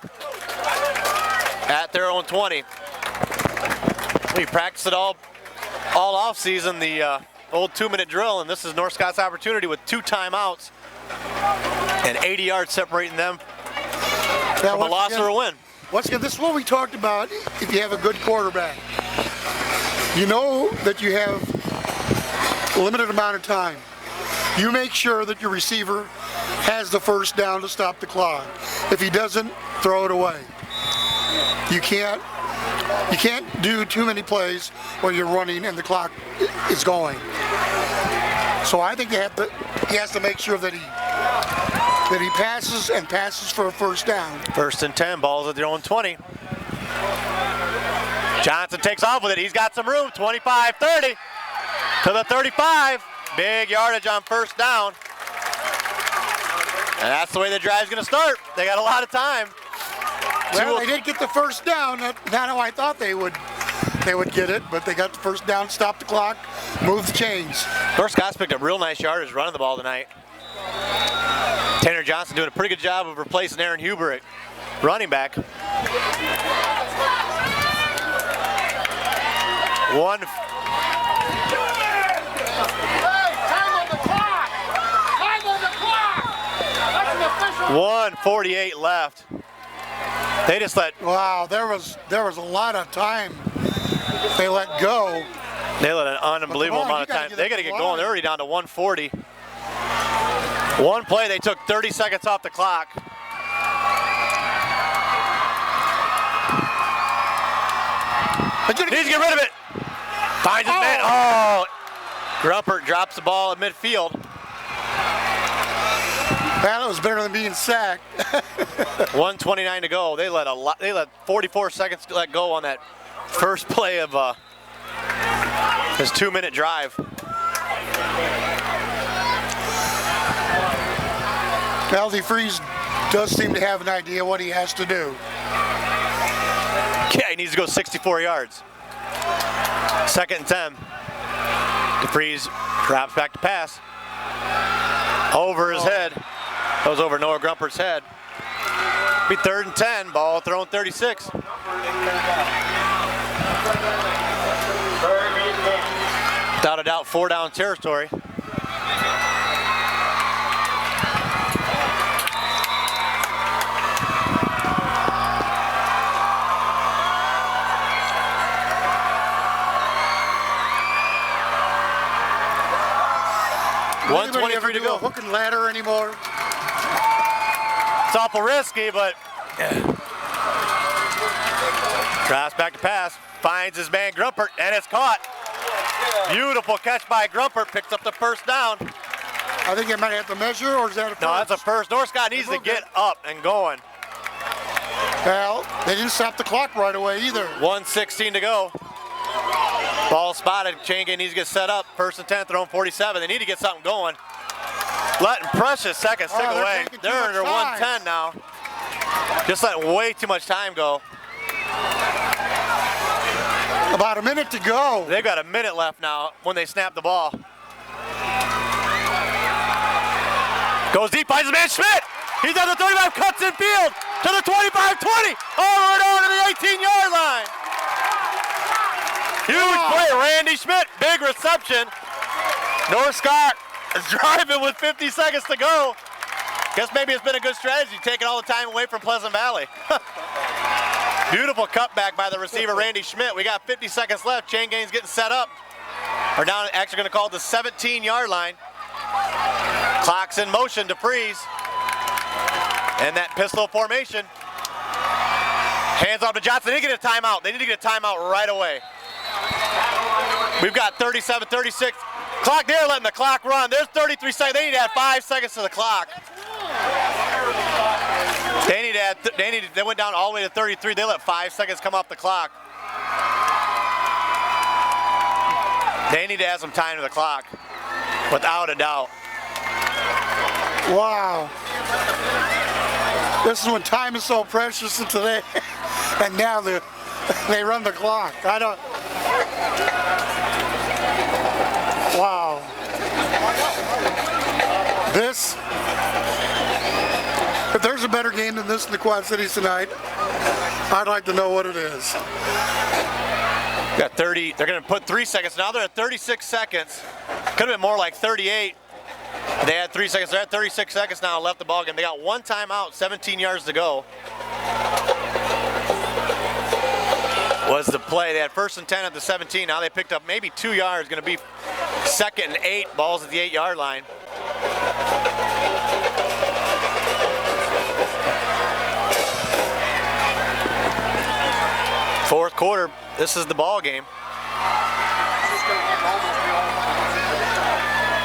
at their own 20. We practiced it all off season, the old 2-minute drill, and this is North Scott's opportunity with 2 timeouts and 80 yards separating them from a loss or a win. Once again, this is what we talked about. If you have a good quarterback, you know that you have a limited amount of time. You make sure that your receiver has the first down to stop the clock. If he doesn't, throw it away. You can't do too many plays when you're running and the clock is going. So I think he has to make sure that he passes for a first down. 1st and 10, balls at their own 20. Johnson takes off with it. He's got some room. 25-30 to the 35. Big yardage on 1st down. And that's the way the drive's going to start. They got a lot of time. Well, they did get the first down. Not how I thought they would get it, but they got the first down, stopped the clock, moved the chains. North Scott's picked up real nice yardage running the ball tonight. Tanner Johnson doing a pretty good job of replacing Aaron Huber at running back. One. Time on the clock! Time on the clock! That's an official. 1:48 left. They just let. Wow, there was a lot of time they let go. They let an unbelievable amount of time. They got to get going. They're already down to 140. One play, they took 30 seconds off the clock. Needs to get rid of it. Finds his man. Oh, Grumpert drops the ball at midfield. That was better than being sacked. 1:29 to go. They let 44 seconds to let go on that first play of his 2-minute drive. Aldi Freeze does seem to have an idea what he has to do. Yeah, he needs to go 64 yards. 2nd and 10. DeFreeze drops back to pass. Over his head. Goes over Noah Grumper's head. Be 3rd and 10. Ball thrown 36. Without a doubt, 4-down territory. anybody ever 1:23 to do a go. hook and ladder anymore? It's awful risky, but cross back to pass. Finds his man Grumpert, and it's caught. Beautiful catch by Grumpert. Picks up the first down. I think they might have to measure, or is that a first? No, that's a first. North Scott needs to get up and going. Well, they didn't stop the clock right away either. 1:16 to go. Ball spotted. Chain gang needs to get set up. First and 10, throwing 47. They need to get something going. Letting precious seconds tick they're away. taking too They're much under time. 110 now. Just letting way too much time go. About a minute to go. They've got a minute left now when they snap the ball. Goes deep, finds his man Schmidt. He's at the 35, cuts in field to the 25-20. Over and over to the 18-yard line. Huge play, Randy Schmidt, big reception. North Scott is driving with 50 seconds to go. Guess maybe it's been a good strategy, taking all the time away from Pleasant Valley. Beautiful cutback by the receiver, Randy Schmidt. We got 50 seconds left. Chain gang's getting set up. We're down, actually going to call it the 17-yard line. Clock's in motion to freeze. And that pistol formation. Hands off to Johnson. They need to get a timeout. They need to get a timeout right away. We've got 37, 36. Clock there, letting the clock run. There's 33 seconds. They need to add 5 seconds to the clock. They need to add, they went down all the way to 33. They let 5 seconds come off the clock. They need to add some time to the clock, without a doubt. Wow. This is when time is so precious today, and now they run the clock. I don't. Wow. This, if there's a better game than this in the Quad Cities tonight, I'd like to know what it is. Got 30, they're gonna put 3 seconds. Now they're at 36 seconds. Could have been more like 38. They had 3 seconds. They're at 36 seconds now, left the ball game. They got one timeout, 17 yards to go. Was the play. They had first and 10 at the 17. Now they picked up maybe 2 yards. Gonna be 2nd and 8, balls at the 8-yard line. Fourth quarter, this is the ball game.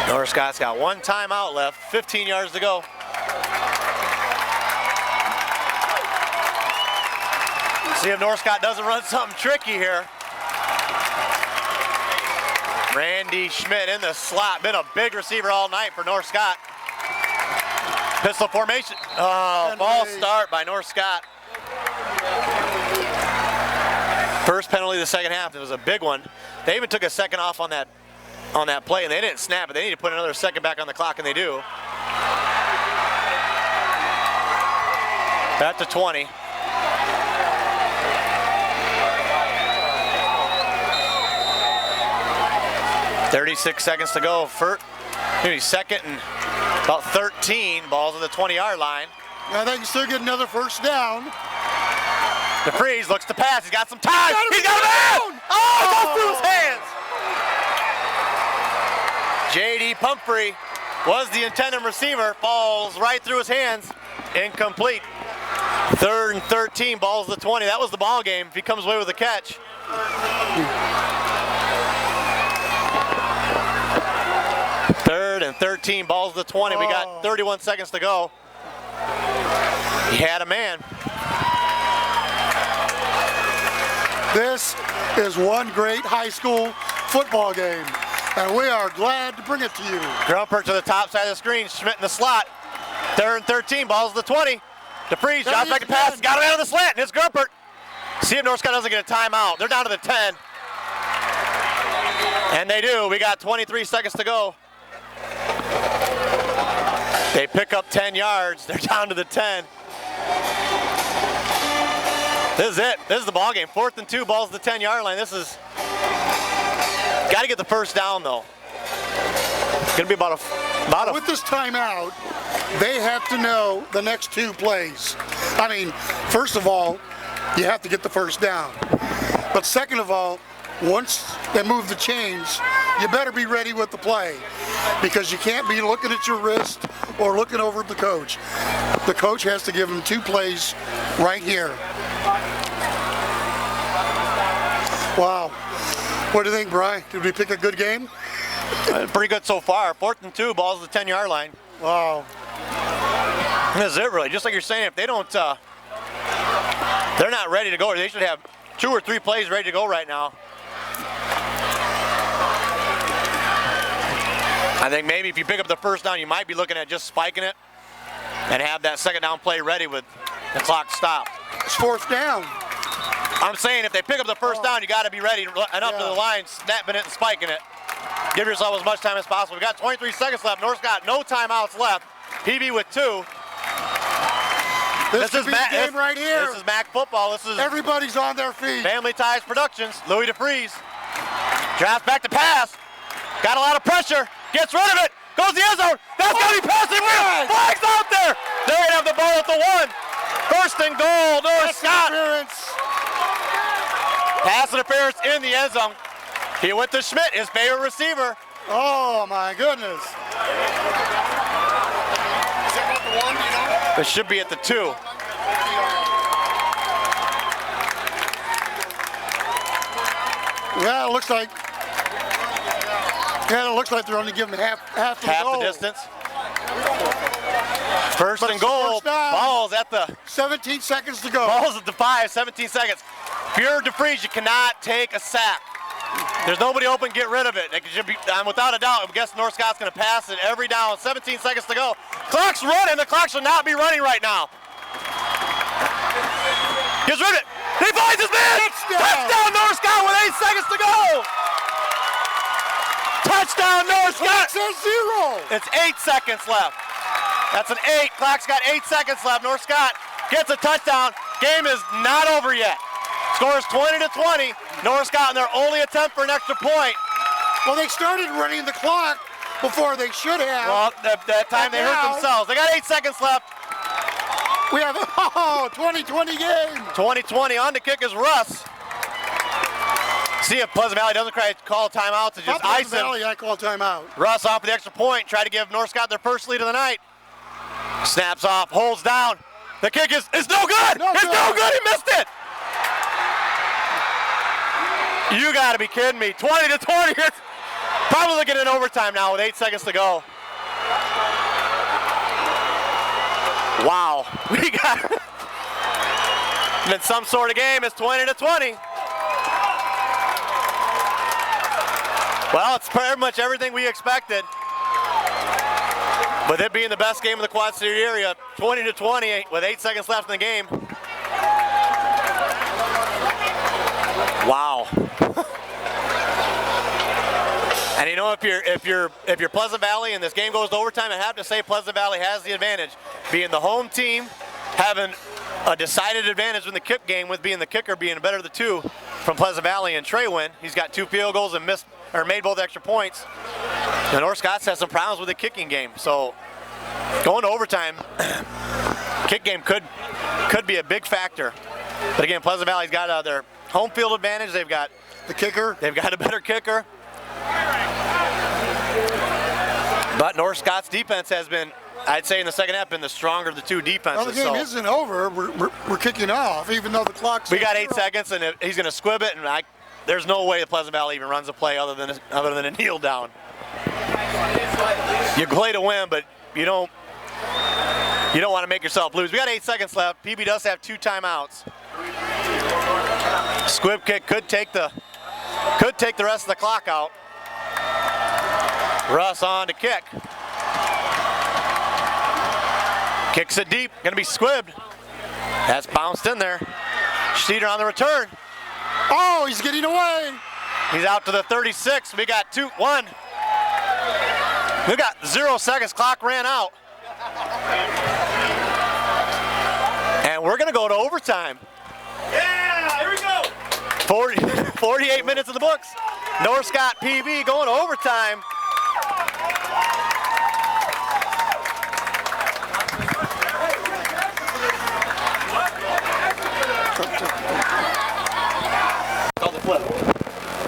North Scott's got one timeout left, 15 yards to go. See if North Scott doesn't run something tricky here. Randy Schmidt in the slot, been a big receiver all night for North Scott. Pistol formation, oh, false start by North Scott. First penalty of the second half, it was a big one. They even took a second off on that play, and they didn't snap it. They need to put another second back on the clock, and they do. Back to 20. .36 seconds to go. Maybe 2nd and about 13. Balls at the 20-yard line. Now they can still get another first down. DeFreeze looks to pass. He's got some time. He's got a man! Oh, it goes through his hands. J.D. Pumphrey was the intended receiver. Falls right through his hands. Incomplete. 3rd and 13. Balls to the 20. That was the ball game if he comes away with a catch. Third and 13. Balls to the 20. We got 31 seconds to go. He had a man. This is one great high school football game, and we are glad to bring it to you. Grumpert to the top side of the screen. Schmidt in the slot. 3rd and 13. Balls to the 20. DeFreeze, John's back to pass. Got him out of the slant, and it's Grumpert. See if North Scott doesn't get a timeout. They're down to the 10. And they do. We got 23 seconds to go. They pick up 10 yards. They're down to the 10. This is it. This is the ball game. 4th and 2, balls to the 10-yard line. This is got to get the first down though. It's gonna be about a. With this timeout, they have to know the next 2 plays. I mean, first of all, you have to get the first down. But second of all, once they move the chains, you better be ready with the play because you can't be looking at your wrist or looking over at the coach. The coach has to give them 2 plays right here. Wow. What do you think, Brian? Did we pick a good game? Pretty good so far. 4th and 2, ball's at the 10-yard line. Wow. This is it, really. Just like you're saying, if they don't, they're not ready to go. They should have 2 or 3 plays ready to go right now. I think maybe if you pick up the first down, you might be looking at just spiking it and have that second down play ready with the clock stopped. It's 4th down. I'm saying if they pick up the first down, you got to be ready and up to the line, snapping it and spiking it. Give yourself as much time as possible. We got 23 seconds left. North's got no timeouts left. PB with 2. This is the game right here. This is MAC football. This is Everybody's on their feet. Family Ties Productions. Louis DeFries drafts back to pass. Got a lot of pressure. Gets rid of it. Goes the end zone. That's got to be passing. Flags out there. They're going to have the ball at the 1. First and goal. North Scott. Pass interference in the end zone. He went to Schmidt, his favorite receiver. Oh my goodness. It should be at the 2. Yeah, it looks like. Yeah, it looks like they're only giving half the distance. First and goal. Ball's at the 17 seconds to go. Ball's at the 5. 17 seconds. If you're DeFries, you cannot take a sack. There's nobody open. Get rid of it. Without a doubt, I guess North Scott's going to pass it every down. 17 seconds to go. Clock's running. The clock should not be running right now. Gets rid of it. He finds his man. Touchdown North Scott with 8 seconds to go. Touchdown North Scott. It's 0. It's 8 seconds left. That's an 8. Clock's got 8 seconds left. North Scott gets a touchdown. Game is not over yet. Scores 20-20. North Scott in their only attempt for an extra point. Well, they started running the clock before they should have. Well, that time they hurt themselves. They got 8 seconds left. We have a 20-20 game. 20-20. On to kick is Russ. See if Pleasant Valley doesn't call timeout to just ice him. Valley, I call timeout. Russ off for the extra point. Try to give North Scott their first lead of the night. Snaps off, holds down. The kick is no good. No good. He missed it. You got to be kidding me. 20-20. It's probably looking in overtime now with 8 seconds to go. Wow. We got in some sort of game. It's 20-20. Well, it's pretty much everything we expected. With it being the best game of the Quad City area, 20-20 with 8 seconds left in the game. Wow. And you know, if you're Pleasant Valley and this game goes to overtime, I have to say Pleasant Valley has the advantage, being the home team, having a decided advantage in the kick game with being the kicker, being better of the 2 from Pleasant Valley and Trey Wynn. He's got 2 field goals and made both extra points. And North Scott's has some problems with the kicking game. So going to overtime, kick game could be a big factor. But again, Pleasant Valley's got their home field advantage. They've got the kicker. They've got a better kicker. But North Scott's defense has been, I'd say in the second half, been the stronger of the 2 defenses. Well, the game isn't over. We're kicking off, even though the clock's. We got 8 seconds, and he's going to squib it, and there's no way the Pleasant Valley even runs a play other than a kneel down. You play to win, but you don't want to make yourself lose. We got 8 seconds left. PB does have 2 timeouts. Squib kick could take the rest of the clock out. Russ on to kick. Kicks it deep, gonna be squibbed. That's bounced in there. Sheeter on the return. Oh, he's getting away. He's out to the 36. We got 2-1. We got 0 seconds. Clock ran out. And we're gonna go to overtime. Yeah, here we go. 48 minutes in the books. North Scott PB going to overtime.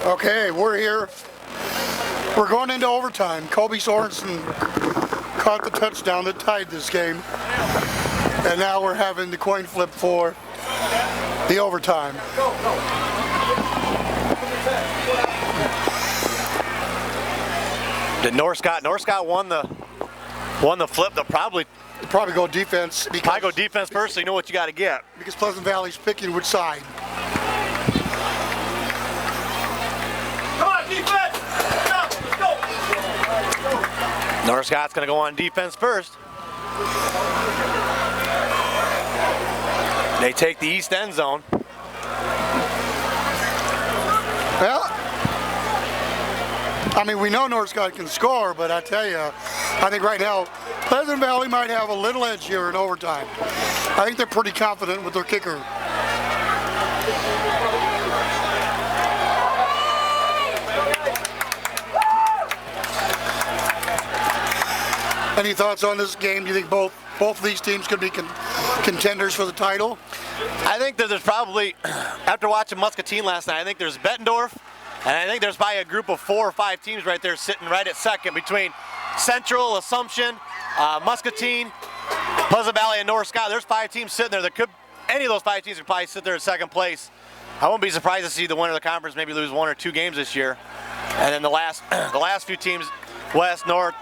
Okay, we're here We're going into overtime. Kobe Sorensen caught the touchdown that tied this game. And now we're having the coin flip for the overtime. Did North won the flip? They'll probably go defense. Probably go defense first, so you know what you got to get. Because Pleasant Valley's picking which side. Come on, defense! Let's go! North Scott's going to go on defense first. They take the east end zone. Well, I mean, we know North Scott can score, but I tell you, I think right now Pleasant Valley might have a little edge here in overtime. I think they're pretty confident with their kicker. Any thoughts on this game? Do you think both of these teams could be contenders for the title? I think that there's probably, after watching Muscatine last night, I think there's Bettendorf, and I think there's probably a group of 4 or 5 teams right there sitting right at second between Central, Assumption, Muscatine, Pleasant Valley, and North Scott. There's 5 teams sitting there. Any of those 5 teams could probably sit there in second place. I won't be surprised to see the winner of the conference maybe lose 1 or 2 games this year. And then the last few teams, West, North,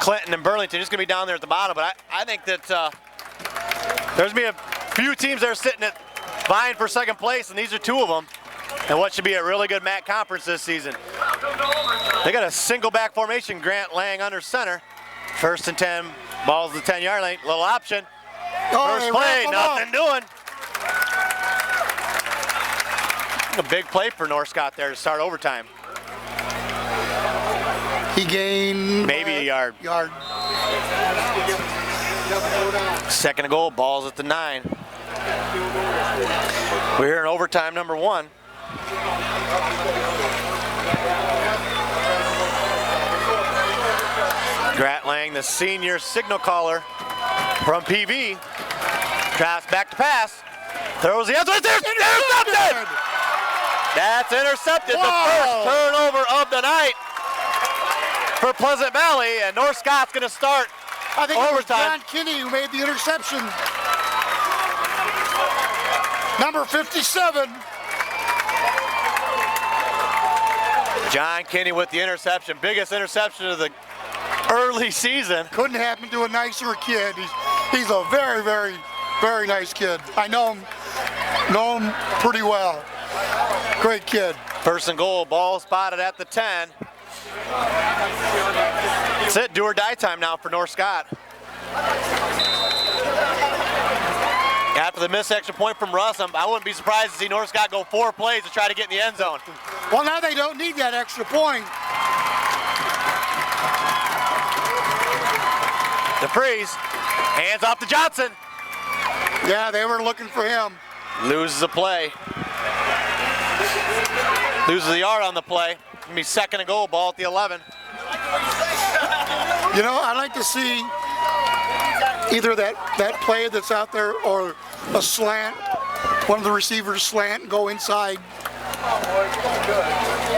Clinton, and Burlington, just going to be down there at the bottom. But I think that there's going to be a few teams that are sitting at vying for second place, and these are 2 of them. And what should be a really good MAC conference this season. They got a single back formation, Grant Lang under center. 1st and 10, ball's the 10-yard line, little option. First play, nothing doing. A big play for North Scott there to start overtime. He gained maybe a yard. Second and goal, ball's at the 9. We're here in overtime number 1. Grant Lang, the senior signal caller from PV, tries back to pass, throws the end zone, intercepted! That's intercepted. Whoa. The first turnover of the night for Pleasant Valley, and North Scott's going to start I think overtime. It was John Kinney who made the interception. Number 57. John Kinney with the interception, biggest interception of the early season. Couldn't happen to a nicer kid. He's a very, very, very nice kid. I know him pretty well. Great kid. First and goal, ball spotted at the 10. That's it, do or die time now for North Scott. After the missed extra point from Russ, I wouldn't be surprised to see North Scott go 4 plays to try to get in the end zone. Well, now they don't need that extra point. DeFries, hands off to Johnson. Yeah, they were looking for him. Loses a play. Loses a yard on the play. Gonna be second and goal, ball at the 11. You know, I'd like to see either that play that's out there or a slant, one of the receivers slant and go inside.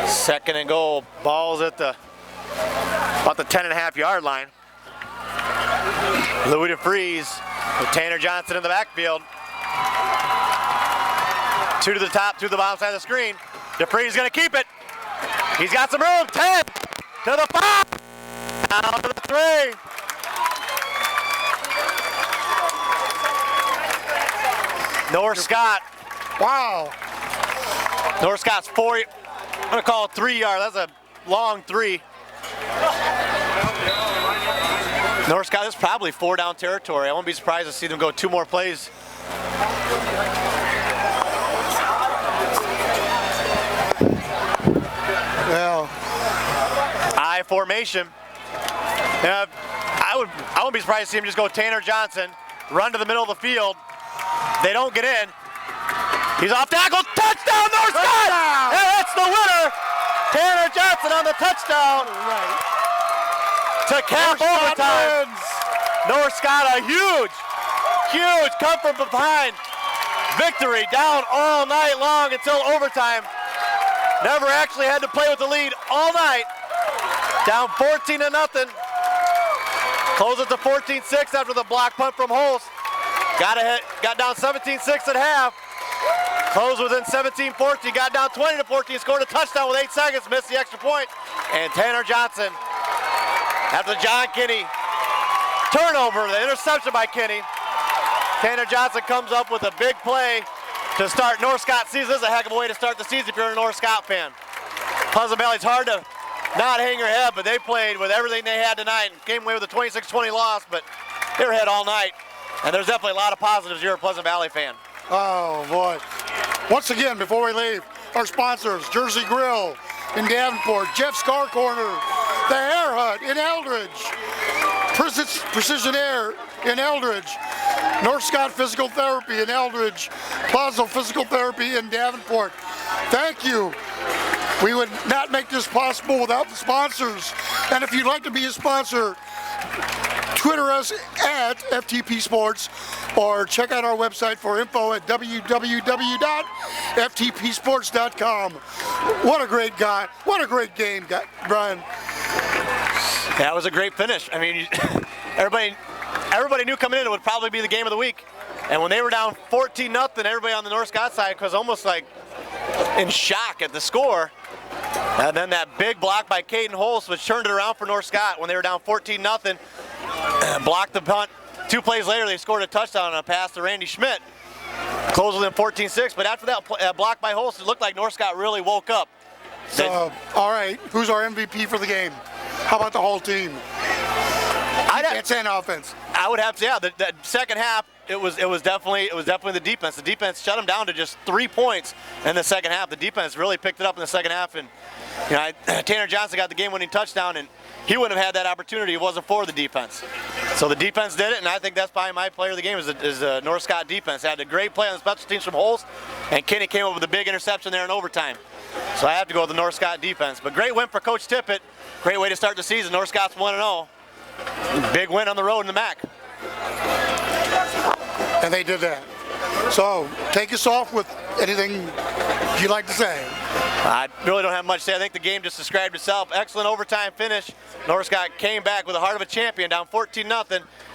Second and goal, ball's at about the 10.5-yard line. Louis DeFries with Tanner Johnson in the backfield. 2 to the top, 2 to the bottom side of the screen. DeFries gonna keep it. He's got some room. 10 to the 5, down to the 3. North Scott. Wow. North Scott's 4. I'm gonna call it 3-yard. That's a long 3. North Scott is probably 4 down territory. I won't be surprised to see them go 2 more plays. Well, I formation. I wouldn't be surprised to see him just go Tanner Johnson, run to the middle of the field. They don't get in. He's off tackle. Touchdown, North Scott! And that's the winner. Tanner Johnson on the touchdown. right. To cap overtime. North Scott, a huge come from behind victory, down all night long until overtime. Never actually had to play with the lead all night. Down 14-0. Close it to 14-6 after the block punt from Holst. Got down 17-6 at half. Closed within 17-14. Got down 20-14. Scored a touchdown with 8 seconds. Missed the extra point. And Tanner Johnson, after the John Kinney turnover, the interception by Kinney, Tanner Johnson comes up with a big play to start North Scott season. This is a heck of a way to start the season if you're a North Scott fan. Pleasant Valley's hard to not hang your head, but they played with everything they had tonight and came away with a 26-20 loss, but they were ahead all night. And there's definitely a lot of positives if you're a Pleasant Valley fan. Oh, boy. Once again, before we leave, our sponsors, Jersey Grill in Davenport, Jeff's Car Corner, the Hair Hut in Eldridge, Precision Air in Eldridge, North Scott Physical Therapy in Eldridge, Plaza Physical Therapy in Davenport. Thank you. We would not make this possible without the sponsors. And if you'd like to be a sponsor, Twitter us at FTP Sports or check out our website for info at www.ftpsports.com. What a great guy. What a great game, Brian. That was a great finish. I mean, everybody knew coming in it would probably be the game of the week. And when they were down 14-0, everybody on the North Scott side was almost like in shock at the score. And then that big block by Caden Holst, which turned it around for North Scott when they were down 14-0. Blocked the punt. 2 plays later, they scored a touchdown on a pass to Randy Schmidt. Closed within 14-6. But after that block by Holst, it looked like North Scott really woke up. So, all right, who's our MVP for the game? How about the whole team? Defense and offense. I would have to, yeah. The second half, it was definitely the defense. The defense shut them down to just 3 points in the second half. The defense really picked it up in the second half, and Tanner Johnson got the game-winning touchdown, and he wouldn't have had that opportunity if it wasn't for the defense. So the defense did it, and I think that's probably my player of the game is the North Scott defense. They had a great play on the special teams from Holst, and Kenny came up with a big interception there in overtime. So I have to go with the North Scott defense. But great win for Coach Tippett. Great way to start the season. North Scott's 1-0. Big win on the road in the MAC. And they did that. So take us off with anything you'd like to say. I really don't have much to say. I think the game just described itself. Excellent overtime finish. North Scott came back with the heart of a champion, down 14-0.